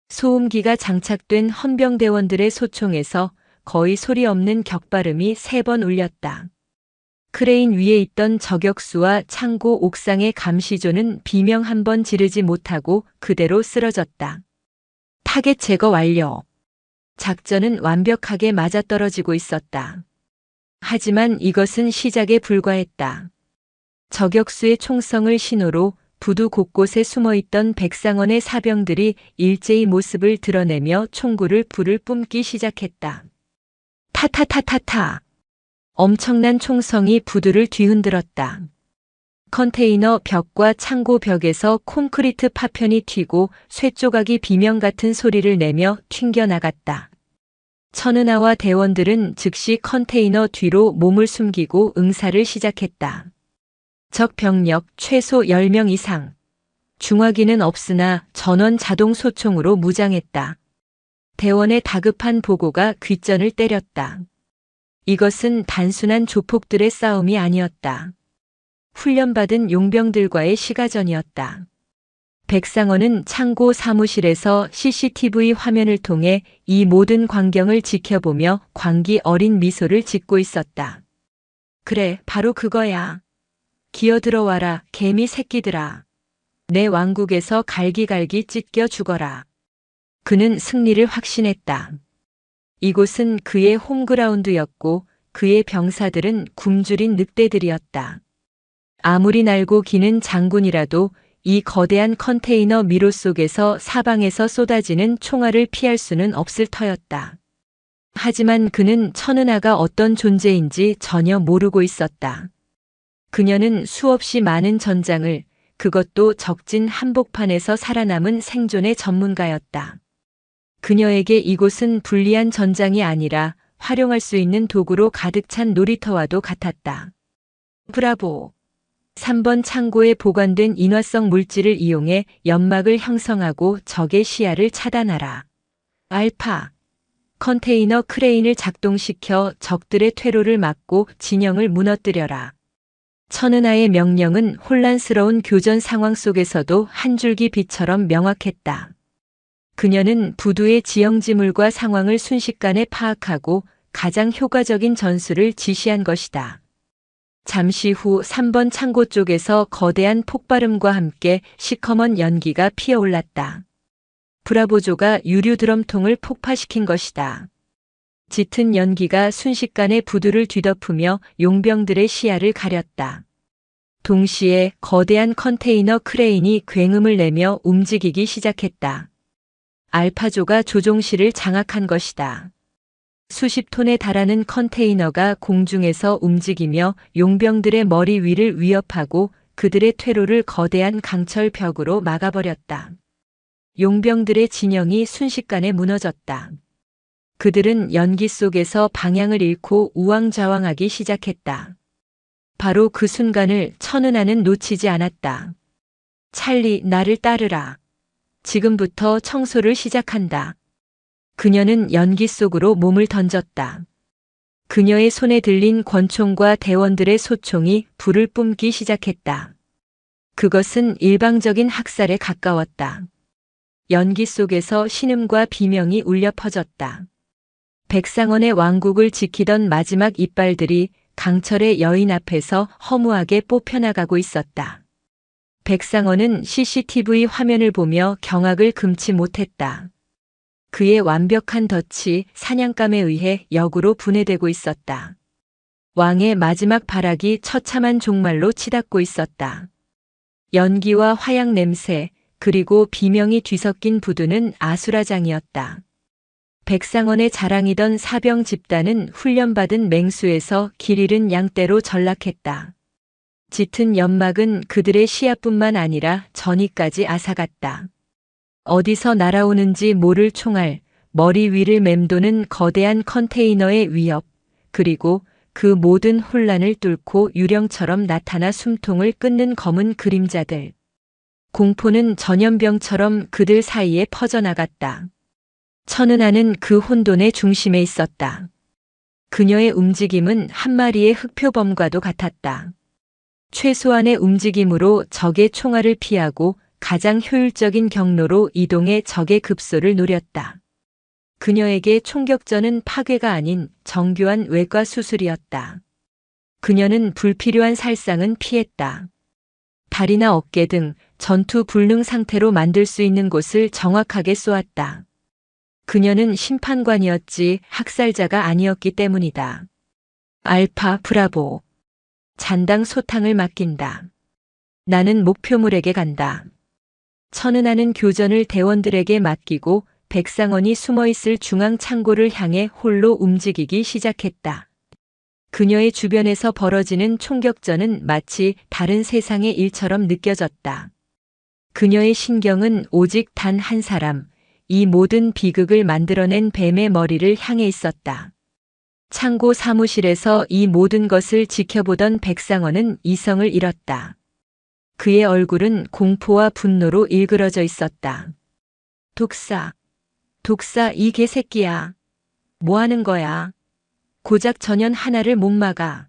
소음기가 장착된 헌병대원들의 소총에서 거의 소리 없는 격발음이 3번 울렸다. 크레인 위에 있던 저격수와 창고 옥상의 감시조는 비명 한 번 지르지 못하고 그대로 쓰러졌다. 타겟 제거 완료. 작전은 완벽하게 맞아떨어지고 있었다. 하지만 이것은 시작에 불과했다. 저격수의 총성을 신호로 부두 곳곳에 숨어있던 백상원의 사병들이 일제히 모습을 드러내며 총구를 불을 뿜기 시작했다. 타타타타타. 엄청난 총성이 부두를 뒤흔들었다. 컨테이너 벽과 창고 벽에서 콘크리트 파편이 튀고 쇠조각이 비명 같은 소리를 내며 튕겨나갔다. 천은하와 대원들은 즉시 컨테이너 뒤로 몸을 숨기고 응사를 시작했다. 적 병력 최소 10명 이상. 중화기는 없으나 전원 자동 소총으로 무장했다. 대원의 다급한 보고가 귓전을 때렸다. 이것은 단순한 조폭들의 싸움이 아니었다. 훈련받은 용병들과의 시가전이었다. 백상원은 창고 사무실에서 CCTV 화면을 통해 이 모든 광경을 지켜보며 광기 어린 미소를 짓고 있었다. 그래, 바로 그거야. 기어들어와라, 개미 새끼들아. 내 왕국에서 갈기갈기 찢겨 죽어라. 그는 승리를 확신했다. 이곳은 그의 홈그라운드였고 그의 병사들은 굶주린 늑대들이었다. 아무리 날고 기는 장군이라도 이 거대한 컨테이너 미로 속에서 사방에서 쏟아지는 총알을 피할 수는 없을 터였다. 하지만 그는 천은하가 어떤 존재인지 전혀 모르고 있었다. 그녀는 수없이 많은 전장을, 그것도 적진 한복판에서 살아남은 생존의 전문가였다. 그녀에게 이곳은 불리한 전장이 아니라 활용할 수 있는 도구로 가득 찬 놀이터와도 같았다. 브라보. 3번 창고에 보관된 인화성 물질을 이용해 연막을 형성하고 적의 시야를 차단하라. 알파. 컨테이너 크레인을 작동시켜 적들의 퇴로를 막고 진영을 무너뜨려라. 천은하의 명령은 혼란스러운 교전 상황 속에서도 한 줄기 빛처럼 명확했다. 그녀는 부두의 지형지물과 상황을 순식간에 파악하고 가장 효과적인 전술을 지시한 것이다. 잠시 후 3번 창고 쪽에서 거대한 폭발음과 함께 시커먼 연기가 피어올랐다. 브라보조가 유류 드럼통을 폭파시킨 것이다. 짙은 연기가 순식간에 부두를 뒤덮으며 용병들의 시야를 가렸다. 동시에 거대한 컨테이너 크레인이 굉음을 내며 움직이기 시작했다. 알파조가 조종실을 장악한 것이다. 수십 톤에 달하는 컨테이너가 공중에서 움직이며 용병들의 머리 위를 위협하고 그들의 퇴로를 거대한 강철 벽으로 막아버렸다. 용병들의 진영이 순식간에 무너졌다. 그들은 연기 속에서 방향을 잃고 우왕좌왕하기 시작했다. 바로 그 순간을 천은하는 놓치지 않았다. 찰리, 나를 따르라. 지금부터 청소를 시작한다. 그녀는 연기 속으로 몸을 던졌다. 그녀의 손에 들린 권총과 대원들의 소총이 불을 뿜기 시작했다. 그것은 일방적인 학살에 가까웠다. 연기 속에서 신음과 비명이 울려 퍼졌다. 백상원의 왕국을 지키던 마지막 이빨들이 강철의 여인 앞에서 허무하게 뽑혀나가고 있었다. 백상원은 CCTV 화면을 보며 경악을 금치 못했다. 그의 완벽한 덫이 사냥감에 의해 역으로 분해되고 있었다. 왕의 마지막 발악이 처참한 종말로 치닫고 있었다. 연기와 화약 냄새, 그리고 비명이 뒤섞인 부두는 아수라장이었다. 백상원의 자랑이던 사병 집단은 훈련받은 맹수에서 길 잃은 양떼로 전락했다. 짙은 연막은 그들의 시야뿐만 아니라 전이까지 앗아갔다. 어디서 날아오는지 모를 총알, 머리 위를 맴도는 거대한 컨테이너의 위협, 그리고 그 모든 혼란을 뚫고 유령처럼 나타나 숨통을 끊는 검은 그림자들. 공포는 전염병처럼 그들 사이에 퍼져나갔다. 천은하는 그 혼돈의 중심에 있었다. 그녀의 움직임은 한 마리의 흑표범과도 같았다. 최소한의 움직임으로 적의 총알을 피하고 가장 효율적인 경로로 이동해 적의 급소를 노렸다. 그녀에게 총격전은 파괴가 아닌 정교한 외과 수술이었다. 그녀는 불필요한 살상은 피했다. 다리나 어깨 등 전투 불능 상태로 만들 수 있는 곳을 정확하게 쏘았다. 그녀는 심판관이었지 학살자가 아니었기 때문이다. 알파 브라보. 잔당 소탕을 맡긴다. 나는 목표물에게 간다. 천은하는 교전을 대원들에게 맡기고 백상원이 숨어있을 중앙 창고를 향해 홀로 움직이기 시작했다. 그녀의 주변에서 벌어지는 총격전은 마치 다른 세상의 일처럼 느껴졌다. 그녀의 신경은 오직 단 한 사람, 이 모든 비극을 만들어낸 뱀의 머리를 향해 있었다. 창고 사무실에서 이 모든 것을 지켜보던 백상원은 이성을 잃었다. 그의 얼굴은 공포와 분노로 일그러져 있었다. 독사, 독사 이 개새끼야. 뭐 하는 거야? 고작 전연 하나를 못 막아.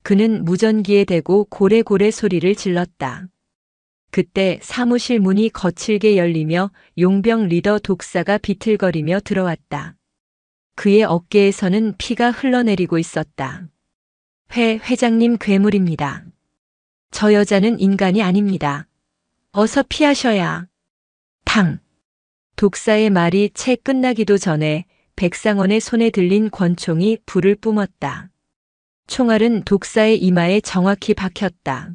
그는 무전기에 대고 고래고래 소리를 질렀다. 그때 사무실 문이 거칠게 열리며 용병 리더 독사가 비틀거리며 들어왔다. 그의 어깨에서는 피가 흘러내리고 있었다. 회장님 괴물입니다. 저 여자는 인간이 아닙니다. 어서 피하셔야. 탕. 독사의 말이 채 끝나기도 전에 백상원의 손에 들린 권총이 불을 뿜었다. 총알은 독사의 이마에 정확히 박혔다.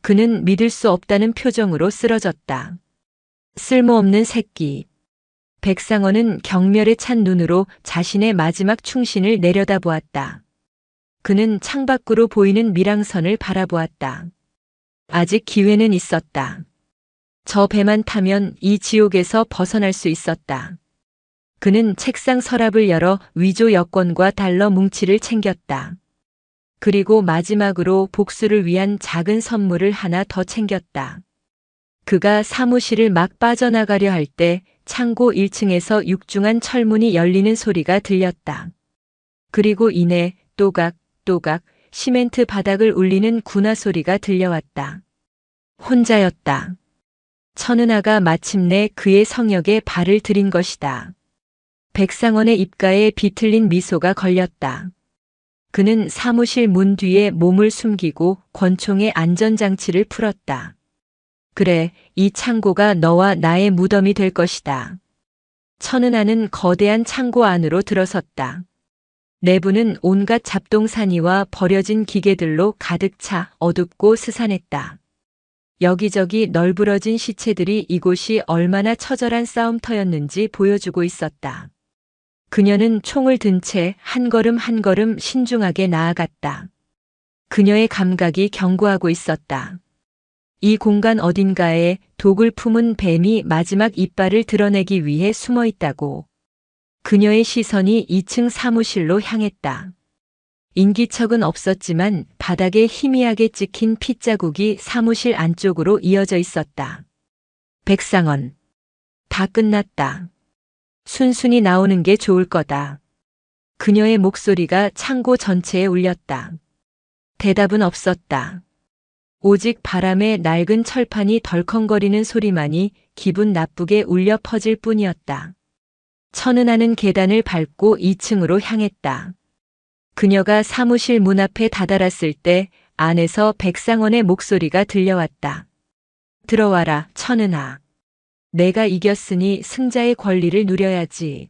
그는 믿을 수 없다는 표정으로 쓰러졌다. 쓸모없는 새끼. 백상원은 경멸에 찬 눈으로 자신의 마지막 충신을 내려다보았다. 그는 창밖으로 보이는 밀항선을 바라보았다. 아직 기회는 있었다. 저 배만 타면 이 지옥에서 벗어날 수 있었다. 그는 책상 서랍을 열어 위조 여권과 달러 뭉치를 챙겼다. 그리고 마지막으로 복수를 위한 작은 선물을 하나 더 챙겼다. 그가 사무실을 막 빠져나가려 할 때 창고 1층에서 육중한 철문이 열리는 소리가 들렸다. 그리고 이내 또각또각 시멘트 바닥을 울리는 군화 소리가 들려왔다. 혼자였다. 천은하가 마침내 그의 성역에 발을 들인 것이다. 백상원의 입가에 비틀린 미소가 걸렸다. 그는 사무실 문 뒤에 몸을 숨기고 권총의 안전장치를 풀었다. 그래, 이 창고가 너와 나의 무덤이 될 것이다. 천은하는 거대한 창고 안으로 들어섰다. 내부는 온갖 잡동사니와 버려진 기계들로 가득 차 어둡고 스산했다. 여기저기 널브러진 시체들이 이곳이 얼마나 처절한 싸움터였는지 보여주고 있었다. 그녀는 총을 든 채 한 걸음 한 걸음 신중하게 나아갔다. 그녀의 감각이 경고하고 있었다. 이 공간 어딘가에 독을 품은 뱀이 마지막 이빨을 드러내기 위해 숨어 있다고. 그녀의 시선이 2층 사무실로 향했다. 인기척은 없었지만 바닥에 희미하게 찍힌 핏자국이 사무실 안쪽으로 이어져 있었다. 백상원. 다 끝났다. 순순히 나오는 게 좋을 거다. 그녀의 목소리가 창고 전체에 울렸다. 대답은 없었다. 오직 바람에 낡은 철판이 덜컹거리는 소리만이 기분 나쁘게 울려 퍼질 뿐이었다. 천은하는 계단을 밟고 2층으로 향했다. 그녀가 사무실 문 앞에 다다랐을 때 안에서 백상원의 목소리가 들려왔다. 들어와라, 천은아. 내가 이겼으니 승자의 권리를 누려야지.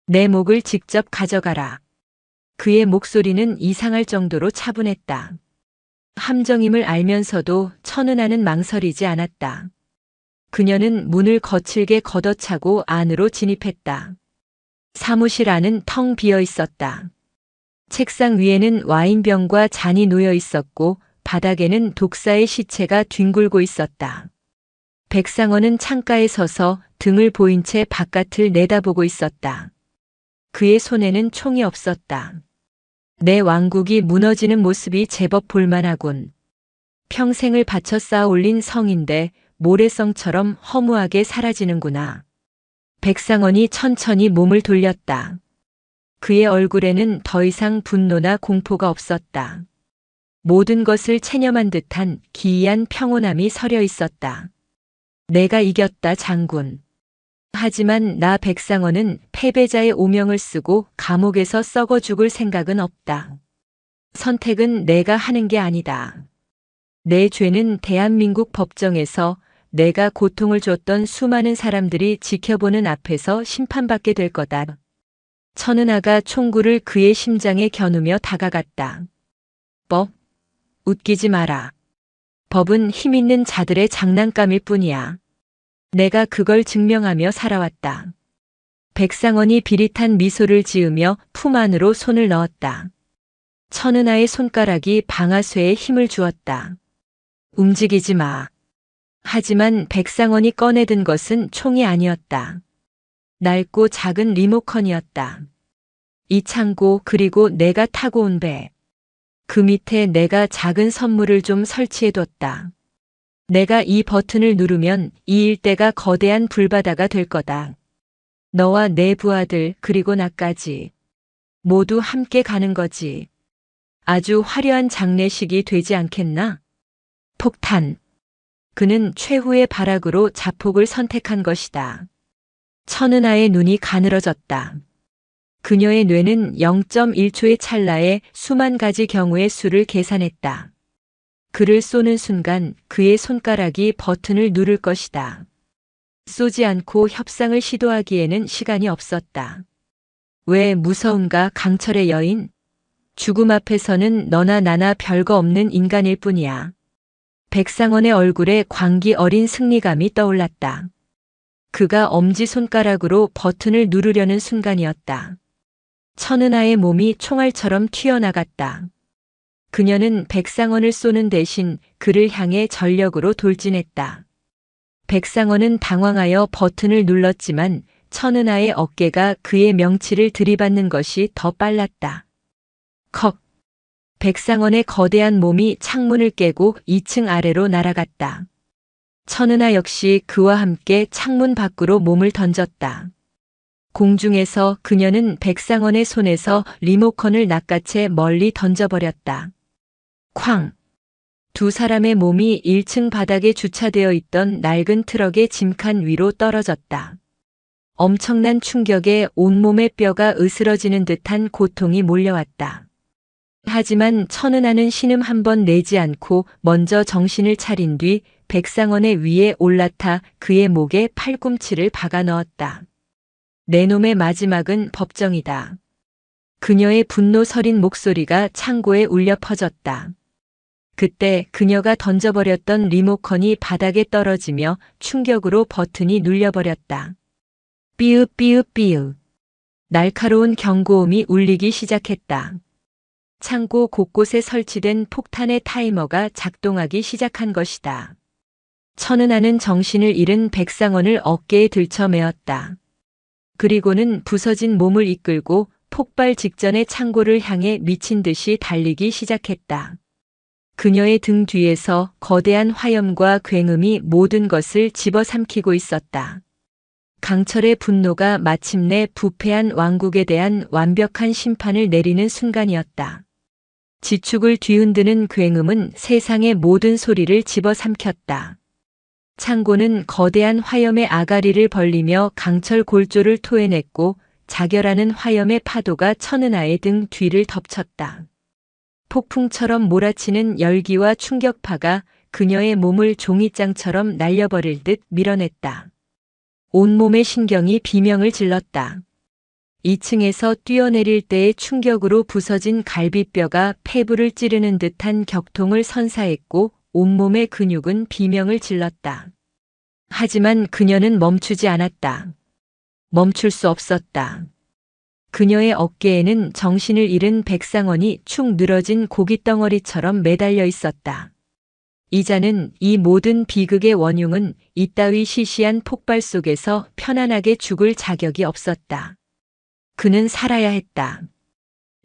내 목을 직접 가져가라. 그의 목소리는 이상할 정도로 차분했다. 함정임을 알면서도 천은아는 망설이지 않았다. 그녀는 문을 거칠게 걷어차고 안으로 진입했다. 사무실 안은 텅 비어 있었다. 책상 위에는 와인병과 잔이 놓여 있었고 바닥에는 독사의 시체가 뒹굴고 있었다. 백상원은 창가에 서서 등을 보인 채 바깥을 내다보고 있었다. 그의 손에는 총이 없었다. 내 왕국이 무너지는 모습이 제법 볼만하군. 평생을 바쳐 쌓아 올린 성인데 모래성처럼 허무하게 사라지는구나. 백상원이 천천히 몸을 돌렸다. 그의 얼굴에는 더 이상 분노나 공포가 없었다. 모든 것을 체념한 듯한 기이한 평온함이 서려 있었다. 내가 이겼다, 장군. 하지만 나 백상원은 패배자의 오명을 쓰고 감옥에서 썩어 죽을 생각은 없다. 선택은 내가 하는 게 아니다. 내 죄는 대한민국 법정에서 내가 고통을 줬던 수많은 사람들이 지켜보는 앞에서 심판받게 될 거다. 천은아가 총구를 그의 심장에 겨누며 다가갔다. 법? 웃기지 마라. 법은 힘있는 자들의 장난감일 뿐이야. 내가 그걸 증명하며 살아왔다. 백상원이 비릿한 미소를 지으며 품 안으로 손을 넣었다. 천은아의 손가락이 방아쇠에 힘을 주었다. 움직이지 마. 하지만 백상원이 꺼내든 것은 총이 아니었다. 낡고 작은 리모컨이었다. 이 창고 그리고 내가 타고 온 배. 그 밑에 내가 작은 선물을 좀 설치해뒀다. 내가 이 버튼을 누르면 이 일대가 거대한 불바다가 될 거다. 너와 내 부하들 그리고 나까지. 모두 함께 가는 거지. 아주 화려한 장례식이 되지 않겠나? 폭탄. 그는 최후의 발악으로 자폭을 선택한 것이다. 천은아의 눈이 가늘어졌다. 그녀의 뇌는 0.1초의 찰나에 수만 가지 경우의 수를 계산했다. 그를 쏘는 순간 그의 손가락이 버튼을 누를 것이다. 쏘지 않고 협상을 시도하기에는 시간이 없었다. 왜 무서운가, 강철의 여인? 죽음 앞에서는 너나 나나 별거 없는 인간일 뿐이야. 백상원의 얼굴에 광기 어린 승리감이 떠올랐다. 그가 엄지손가락으로 버튼을 누르려는 순간이었다. 천은아의 몸이 총알처럼 튀어나갔다. 그녀는 백상원을 쏘는 대신 그를 향해 전력으로 돌진했다. 백상원은 당황하여 버튼을 눌렀지만 천은아의 어깨가 그의 명치를 들이받는 것이 더 빨랐다. 컥! 백상원의 거대한 몸이 창문을 깨고 2층 아래로 날아갔다. 천은아 역시 그와 함께 창문 밖으로 몸을 던졌다. 공중에서 그녀는 백상원의 손에서 리모컨을 낚아채 멀리 던져버렸다. 쾅! 두 사람의 몸이 1층 바닥에 주차되어 있던 낡은 트럭의 짐칸 위로 떨어졌다. 엄청난 충격에 온몸의 뼈가 으스러지는 듯한 고통이 몰려왔다. 하지만 천은아는 신음 한 번 내지 않고 먼저 정신을 차린 뒤 백상원의 위에 올라타 그의 목에 팔꿈치를 박아 넣었다. 내 놈의 마지막은 법정이다. 그녀의 분노 서린 목소리가 창고에 울려 퍼졌다. 그때 그녀가 던져버렸던 리모컨이 바닥에 떨어지며 충격으로 버튼이 눌려버렸다. 삐읍 삐읍 삐읍. 날카로운 경고음이 울리기 시작했다. 창고 곳곳에 설치된 폭탄의 타이머가 작동하기 시작한 것이다. 천은하는 정신을 잃은 백상원을 어깨에 들쳐매었다. 그리고는 부서진 몸을 이끌고 폭발 직전의 창고를 향해 미친 듯이 달리기 시작했다. 그녀의 등 뒤에서 거대한 화염과 굉음이 모든 것을 집어삼키고 있었다. 강철의 분노가 마침내 부패한 왕국에 대한 완벽한 심판을 내리는 순간이었다. 지축을 뒤흔드는 굉음은 세상의 모든 소리를 집어삼켰다. 창고는 거대한 화염의 아가리를 벌리며 강철 골조를 토해냈고 자결하는 화염의 파도가 천은하의 등 뒤를 덮쳤다. 폭풍처럼 몰아치는 열기와 충격파가 그녀의 몸을 종이장처럼 날려버릴 듯 밀어냈다. 온몸의 신경이 비명을 질렀다. 2층에서 뛰어내릴 때의 충격으로 부서진 갈비뼈가 폐부를 찌르는 듯한 격통을 선사했고 온몸의 근육은 비명을 질렀다. 하지만 그녀는 멈추지 않았다. 멈출 수 없었다. 그녀의 어깨에는 정신을 잃은 백상원이 축 늘어진 고깃덩어리처럼 매달려 있었다. 이자는 이 모든 비극의 원흉은 이따위 시시한 폭발 속에서 편안하게 죽을 자격이 없었다. 그는 살아야 했다.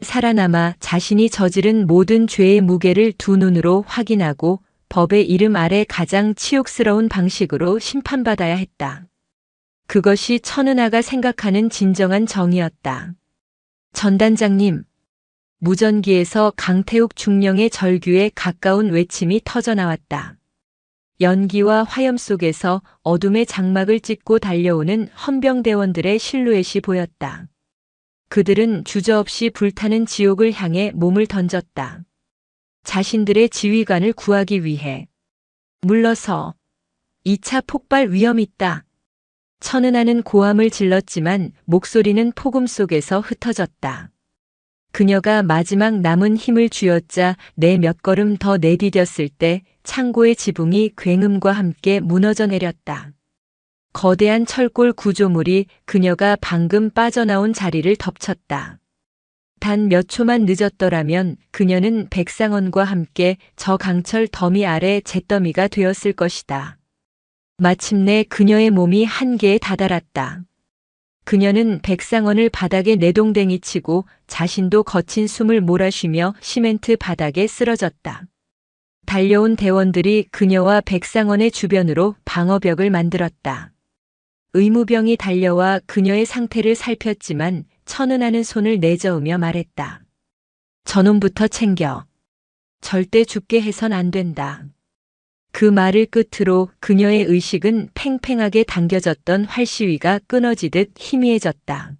살아남아 자신이 저지른 모든 죄의 무게를 두 눈으로 확인하고 법의 이름 아래 가장 치욕스러운 방식으로 심판받아야 했다. 그것이 천은하가 생각하는 진정한 정의였다. 전단장님, 무전기에서 강태욱 중령의 절규에 가까운 외침이 터져나왔다. 연기와 화염 속에서 어둠의 장막을 찢고 달려오는 헌병대원들의 실루엣이 보였다. 그들은 주저없이 불타는 지옥을 향해 몸을 던졌다. 자신들의 지휘관을 구하기 위해. 물러서. 2차 폭발 위험 있다. 천은하는 고함을 질렀지만 목소리는 폭음 속에서 흩어졌다. 그녀가 마지막 남은 힘을 쥐어짜 내 몇 걸음 더 내디뎠을 때 창고의 지붕이 굉음과 함께 무너져 내렸다. 거대한 철골 구조물이 그녀가 방금 빠져나온 자리를 덮쳤다. 단 몇 초만 늦었더라면 그녀는 백상원과 함께 저 강철 더미 아래 잿더미가 되었을 것이다. 마침내 그녀의 몸이 한계에 다다랐다. 그녀는 백상원을 바닥에 내동댕이 치고 자신도 거친 숨을 몰아쉬며 시멘트 바닥에 쓰러졌다. 달려온 대원들이 그녀와 백상원의 주변으로 방어벽을 만들었다. 의무병이 달려와 그녀의 상태를 살폈지만 천은하는 손을 내저으며 말했다. 저놈부터 챙겨. 절대 죽게 해선 안 된다. 그 말을 끝으로 그녀의 의식은 팽팽하게 당겨졌던 활시위가 끊어지듯 희미해졌다.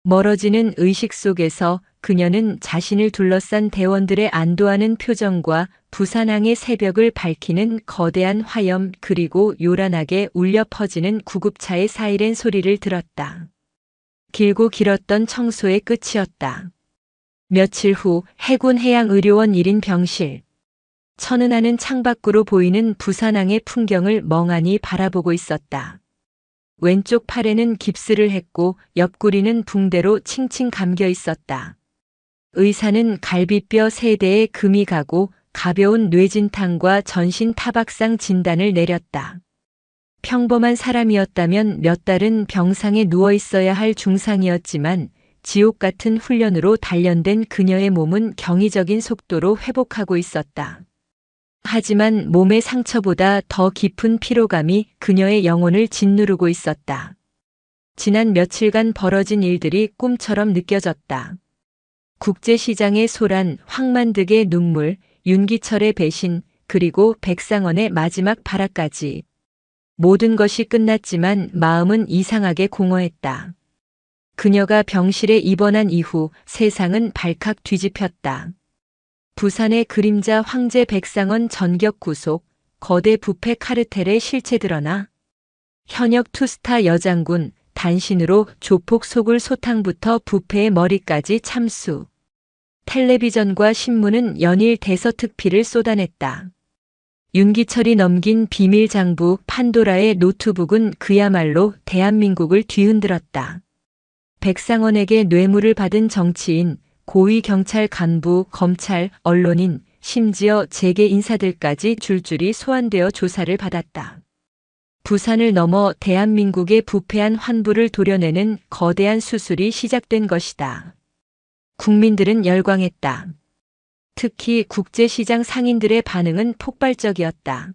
멀어지는 의식 속에서 그녀는 자신을 둘러싼 대원들의 안도하는 표정과 부산항의 새벽을 밝히는 거대한 화염 그리고 요란하게 울려 퍼지는 구급차의 사이렌 소리를 들었다. 길고 길었던 청소의 끝이었다. 며칠 후 해군 해양의료원 1인 병실. 천은하는 창밖으로 보이는 부산항의 풍경을 멍하니 바라보고 있었다. 왼쪽 팔에는 깁스를 했고 옆구리는 붕대로 칭칭 감겨 있었다. 의사는 갈비뼈 3대에 금이 가고 가벼운 뇌진탕과 전신 타박상 진단을 내렸다. 평범한 사람이었다면 몇 달은 병상에 누워 있어야 할 중상이었지만 지옥 같은 훈련으로 단련된 그녀의 몸은 경이적인 속도로 회복하고 있었다. 하지만 몸의 상처보다 더 깊은 피로감이 그녀의 영혼을 짓누르고 있었다. 지난 며칠간 벌어진 일들이 꿈처럼 느껴졌다. 국제시장의 소란, 황만득의 눈물, 윤기철의 배신, 그리고 백상원의 마지막 발악까지. 모든 것이 끝났지만 마음은 이상하게 공허했다. 그녀가 병실에 입원한 이후 세상은 발칵 뒤집혔다. 부산의 그림자 황제 백상원 전격 구속, 거대 부패 카르텔의 실체 드러나. 현역 투스타 여장군, 단신으로 조폭 속을 소탕부터 부패의 머리까지 참수. 텔레비전과 신문은 연일 대서특필을 쏟아냈다. 윤기철이 넘긴 비밀 장부 판도라의 노트북은 그야말로 대한민국을 뒤흔들었다. 백상원에게 뇌물을 받은 정치인, 고위 경찰 간부, 검찰, 언론인, 심지어 재계 인사들까지 줄줄이 소환되어 조사를 받았다. 부산을 넘어 대한민국의 부패한 환부를 도려내는 거대한 수술이 시작된 것이다. 국민들은 열광했다. 특히 국제시장 상인들의 반응은 폭발적이었다.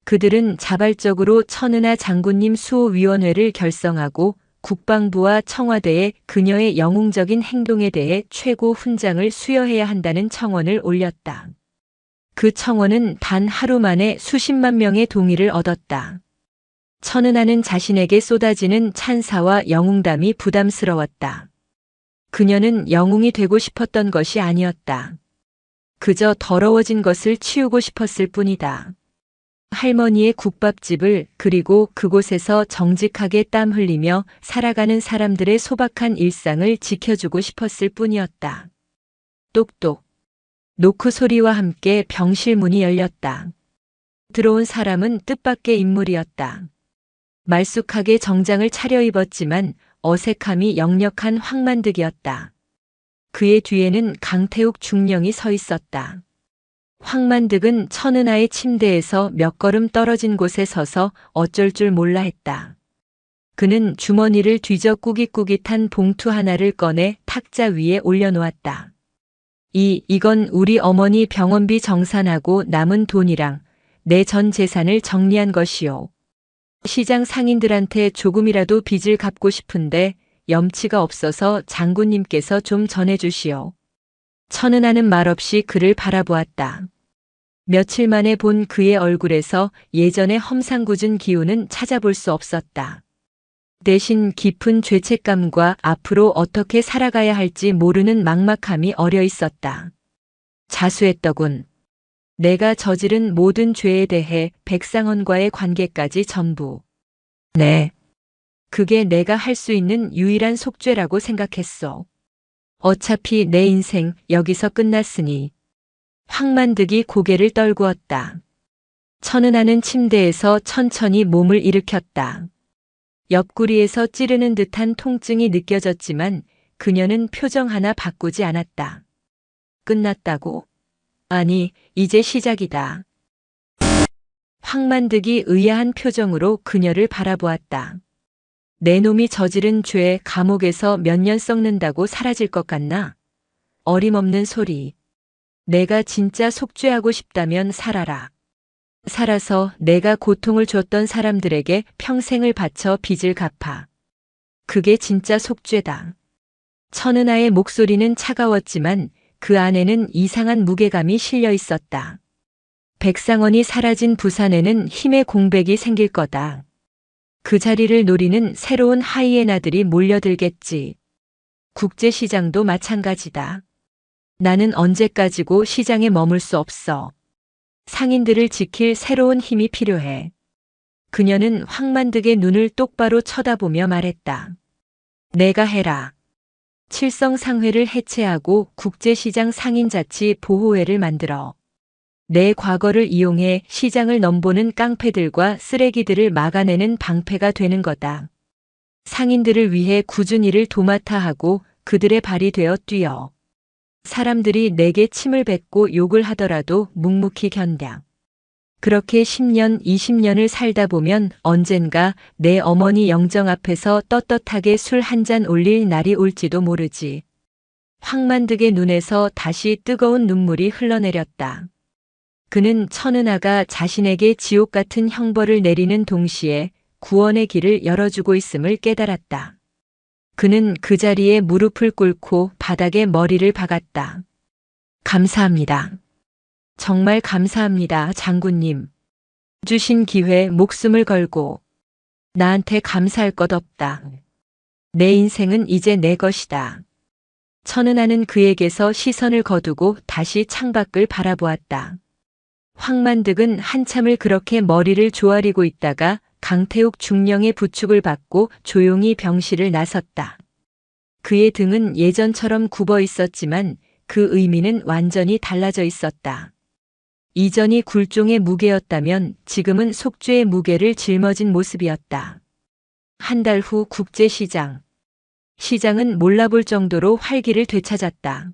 그들은 자발적으로 천은하 장군님 수호위원회를 결성하고 국방부와 청와대에 그녀의 영웅적인 행동에 대해 최고 훈장을 수여해야 한다는 청원을 올렸다. 그 청원은 단 하루 만에 수십만 명의 동의를 얻었다. 천은하는 자신에게 쏟아지는 찬사와 영웅담이 부담스러웠다. 그녀는 영웅이 되고 싶었던 것이 아니었다. 그저 더러워진 것을 치우고 싶었을 뿐이다. 할머니의 국밥집을 그리고 그곳에서 정직하게 땀 흘리며 살아가는 사람들의 소박한 일상을 지켜주고 싶었을 뿐이었다. 똑똑. 노크 소리와 함께 병실 문이 열렸다. 들어온 사람은 뜻밖의 인물이었다. 말쑥하게 정장을 차려입었지만 어색함이 역력한 황만득이었다. 그의 뒤에는 강태욱 중령이 서 있었다. 황만득은 천은하의 침대에서 몇 걸음 떨어진 곳에 서서 어쩔 줄 몰라 했다. 그는 주머니를 뒤져 꾸깃꾸깃한 봉투 하나를 꺼내 탁자 위에 올려놓았다. 이건 우리 어머니 병원비 정산하고 남은 돈이랑 내 전 재산을 정리한 것이요. 시장 상인들한테 조금이라도 빚을 갚고 싶은데 염치가 없어서 장군님께서 좀 전해주시오. 천은하는 말없이 그를 바라보았다. 며칠 만에 본 그의 얼굴에서 예전의 험상궂은 기운은 찾아볼 수 없었다. 대신 깊은 죄책감과 앞으로 어떻게 살아가야 할지 모르는 막막함이 어려 있었다. 자수했더군. 내가 저지른 모든 죄에 대해 백상원과의 관계까지 전부. 네. 그게 내가 할 수 있는 유일한 속죄라고 생각했어. 어차피 내 인생 여기서 끝났으니. 황만득이 고개를 떨구었다. 천은하는 침대에서 천천히 몸을 일으켰다. 옆구리에서 찌르는 듯한 통증이 느껴졌지만 그녀는 표정 하나 바꾸지 않았다. 끝났다고? 아니, 이제 시작이다. 황만득이 의아한 표정으로 그녀를 바라보았다. 내 놈이 저지른 죄 감옥에서 몇 년 썩는다고 사라질 것 같나? 어림없는 소리. 내가 진짜 속죄하고 싶다면 살아라. 살아서 내가 고통을 줬던 사람들에게 평생을 바쳐 빚을 갚아. 그게 진짜 속죄다. 천은하의 목소리는 차가웠지만 그 안에는 이상한 무게감이 실려 있었다. 백상원이 사라진 부산에는 힘의 공백이 생길 거다. 그 자리를 노리는 새로운 하이에나들이 몰려들겠지. 국제시장도 마찬가지다. 나는 언제까지고 시장에 머물 수 없어. 상인들을 지킬 새로운 힘이 필요해. 그녀는 황만득의 눈을 똑바로 쳐다보며 말했다. 내가 해라. 칠성상회를 해체하고 국제시장 상인자치 보호회를 만들어. 내 과거를 이용해 시장을 넘보는 깡패들과 쓰레기들을 막아내는 방패가 되는 거다. 상인들을 위해 꾸준히 일을 도맡아 하고 그들의 발이 되어 뛰어. 사람들이 내게 침을 뱉고 욕을 하더라도 묵묵히 견뎌. 그렇게 10년, 20년을 살다 보면 언젠가 내 어머니 영정 앞에서 떳떳하게 술 한 잔 올릴 날이 올지도 모르지. 황만득의 눈에서 다시 뜨거운 눈물이 흘러내렸다. 그는 천은하가 자신에게 지옥 같은 형벌을 내리는 동시에 구원의 길을 열어주고 있음을 깨달았다. 그는 그 자리에 무릎을 꿇고 바닥에 머리를 박았다. 감사합니다. 정말 감사합니다, 장군님. 주신 기회에 목숨을 걸고. 나한테 감사할 것 없다. 내 인생은 이제 내 것이다. 천은하는 그에게서 시선을 거두고 다시 창밖을 바라보았다. 황만득은 한참을 그렇게 머리를 조아리고 있다가 강태욱 중령의 부축을 받고 조용히 병실을 나섰다. 그의 등은 예전처럼 굽어 있었지만 그 의미는 완전히 달라져 있었다. 이전이 굴종의 무게였다면 지금은 속죄의 무게를 짊어진 모습이었다. 한 달 후 국제시장. 시장은 몰라볼 정도로 활기를 되찾았다.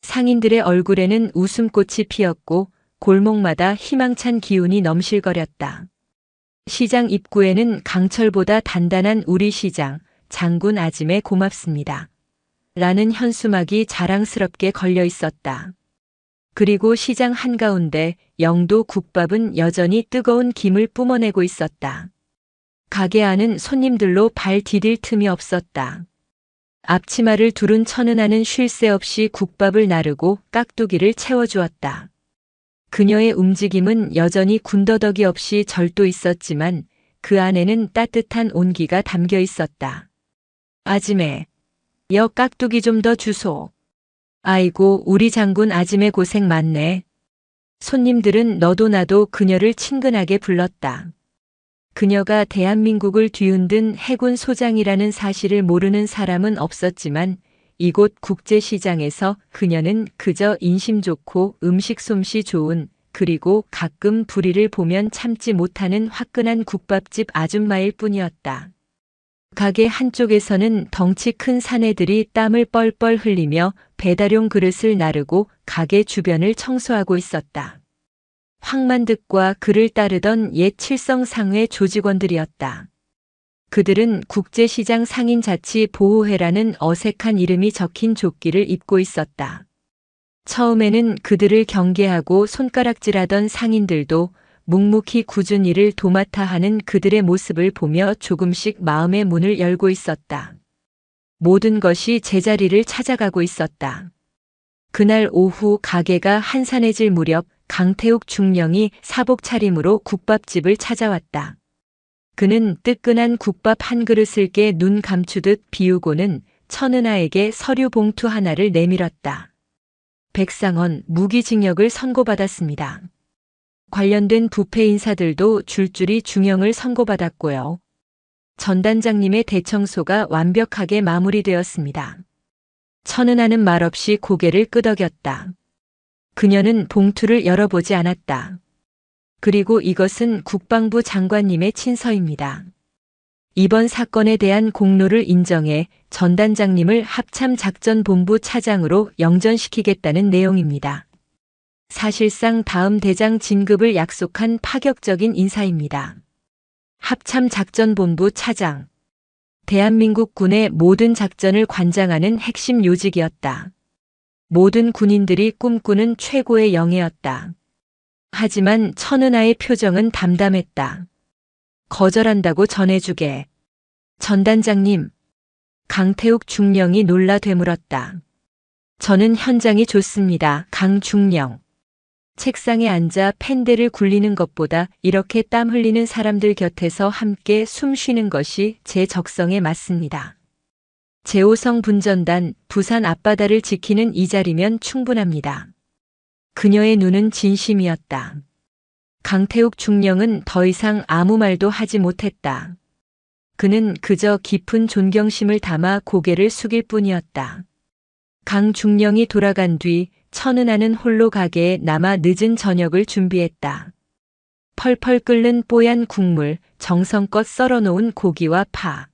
상인들의 얼굴에는 웃음꽃이 피었고 골목마다 희망찬 기운이 넘실거렸다. 시장 입구에는 강철보다 단단한 우리 시장, 장군 아짐에 고맙습니다. 라는 현수막이 자랑스럽게 걸려 있었다. 그리고 시장 한가운데 영도 국밥은 여전히 뜨거운 김을 뿜어내고 있었다. 가게 안은 손님들로 발 디딜 틈이 없었다. 앞치마를 두른 천은아는 쉴 새 없이 국밥을 나르고 깍두기를 채워주었다. 그녀의 움직임은 여전히 군더더기 없이 절도 있었지만 그 안에는 따뜻한 온기가 담겨 있었다. 아짐에, 여 깍두기 좀 더 주소. 아이고, 우리 장군 아짐에 고생 많네. 손님들은 너도 나도 그녀를 친근하게 불렀다. 그녀가 대한민국을 뒤흔든 해군 소장이라는 사실을 모르는 사람은 없었지만 이곳 국제시장에서 그녀는 그저 인심 좋고 음식 솜씨 좋은, 그리고 가끔 불의를 보면 참지 못하는 화끈한 국밥집 아줌마일 뿐이었다. 가게 한쪽에서는 덩치 큰 사내들이 땀을 뻘뻘 흘리며 배달용 그릇을 나르고 가게 주변을 청소하고 있었다. 황만득과 그를 따르던 옛 칠성상회 조직원들이었다. 그들은 국제시장 상인자치보호회라는 어색한 이름이 적힌 조끼를 입고 있었다. 처음에는 그들을 경계하고 손가락질하던 상인들도 묵묵히 굳은 일을 도맡아 하는 그들의 모습을 보며 조금씩 마음의 문을 열고 있었다. 모든 것이 제자리를 찾아가고 있었다. 그날 오후 가게가 한산해질 무렵 강태욱 중령이 사복 차림으로 국밥집을 찾아왔다. 그는 뜨끈한 국밥 한 그릇을 깨 눈 감추듯 비우고는 천은아에게 서류 봉투 하나를 내밀었다. 백상원 무기징역을 선고받았습니다. 관련된 부패 인사들도 줄줄이 중형을 선고받았고요. 전 단장님의 대청소가 완벽하게 마무리되었습니다. 천은아는 말없이 고개를 끄덕였다. 그녀는 봉투를 열어보지 않았다. 그리고 이것은 국방부 장관님의 친서입니다. 이번 사건에 대한 공로를 인정해 전 단장님을 합참작전본부 차장으로 영전시키겠다는 내용입니다. 사실상 다음 대장 진급을 약속한 파격적인 인사입니다. 합참작전본부 차장. 대한민국 군의 모든 작전을 관장하는 핵심 요직이었다. 모든 군인들이 꿈꾸는 최고의 영예였다. 하지만 천은아의 표정은 담담했다. 거절한다고 전해주게. 전 단장님. 강태욱 중령이 놀라 되물었다. 저는 현장이 좋습니다. 강중령. 책상에 앉아 펜대를 굴리는 것보다 이렇게 땀 흘리는 사람들 곁에서 함께 숨 쉬는 것이 제 적성에 맞습니다. 제5성 분전단 부산 앞바다를 지키는 이 자리면 충분합니다. 그녀의 눈은 진심이었다. 강태욱 중령은 더 이상 아무 말도 하지 못했다. 그는 그저 깊은 존경심을 담아 고개를 숙일 뿐이었다. 강 중령이 돌아간 뒤 천은아는 홀로 가게에 남아 늦은 저녁을 준비했다. 펄펄 끓는 뽀얀 국물, 정성껏 썰어놓은 고기와 파.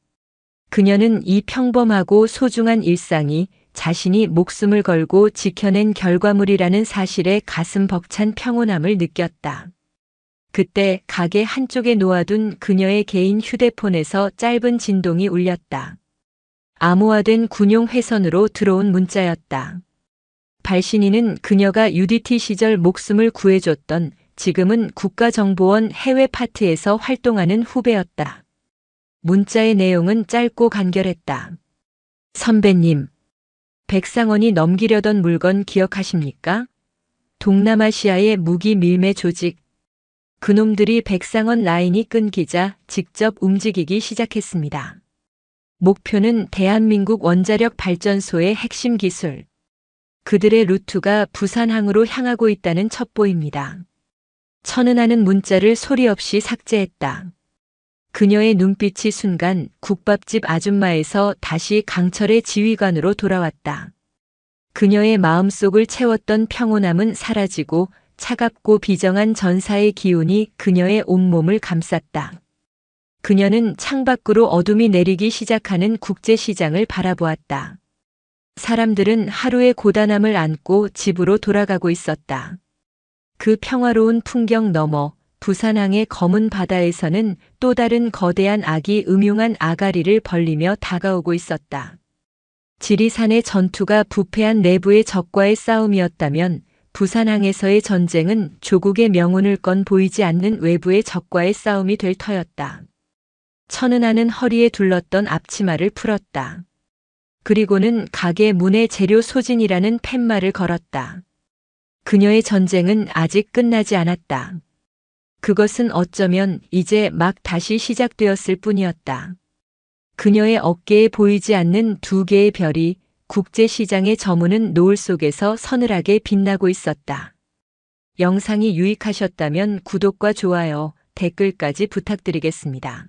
그녀는 이 평범하고 소중한 일상이 자신이 목숨을 걸고 지켜낸 결과물이라는 사실에 가슴 벅찬 평온함을 느꼈다. 그때 가게 한쪽에 놓아둔 그녀의 개인 휴대폰에서 짧은 진동이 울렸다. 암호화된 군용 회선으로 들어온 문자였다. 발신인은 그녀가 UDT 시절 목숨을 구해줬던 지금은 국가정보원 해외 파트에서 활동하는 후배였다. 문자의 내용은 짧고 간결했다. 선배님, 백상원이 넘기려던 물건 기억하십니까? 동남아시아의 무기 밀매 조직. 그놈들이 백상원 라인이 끊기자 직접 움직이기 시작했습니다. 목표는 대한민국 원자력 발전소의 핵심 기술. 그들의 루트가 부산항으로 향하고 있다는 첩보입니다. 천은아는 문자를 소리 없이 삭제했다. 그녀의 눈빛이 순간 국밥집 아줌마에서 다시 강철의 지휘관으로 돌아왔다. 그녀의 마음속을 채웠던 평온함은 사라지고 차갑고 비정한 전사의 기운이 그녀의 온몸을 감쌌다. 그녀는 창밖으로 어둠이 내리기 시작하는 국제시장을 바라보았다. 사람들은 하루의 고단함을 안고 집으로 돌아가고 있었다. 그 평화로운 풍경 너머 부산항의 검은 바다에서는 또 다른 거대한 악이 음흉한 아가리를 벌리며 다가오고 있었다. 지리산의 전투가 부패한 내부의 적과의 싸움이었다면 부산항에서의 전쟁은 조국의 명운을 건 보이지 않는 외부의 적과의 싸움이 될 터였다. 천은하는 허리에 둘렀던 앞치마를 풀었다. 그리고는 가게 문에 재료 소진이라는 팻말을 걸었다. 그녀의 전쟁은 아직 끝나지 않았다. 그것은 어쩌면 이제 막 다시 시작되었을 뿐이었다. 그녀의 어깨에 보이지 않는 두 개의 별이 국제시장에 저무는 노을 속에서 서늘하게 빛나고 있었다. 영상이 유익하셨다면 구독과 좋아요, 댓글까지 부탁드리겠습니다.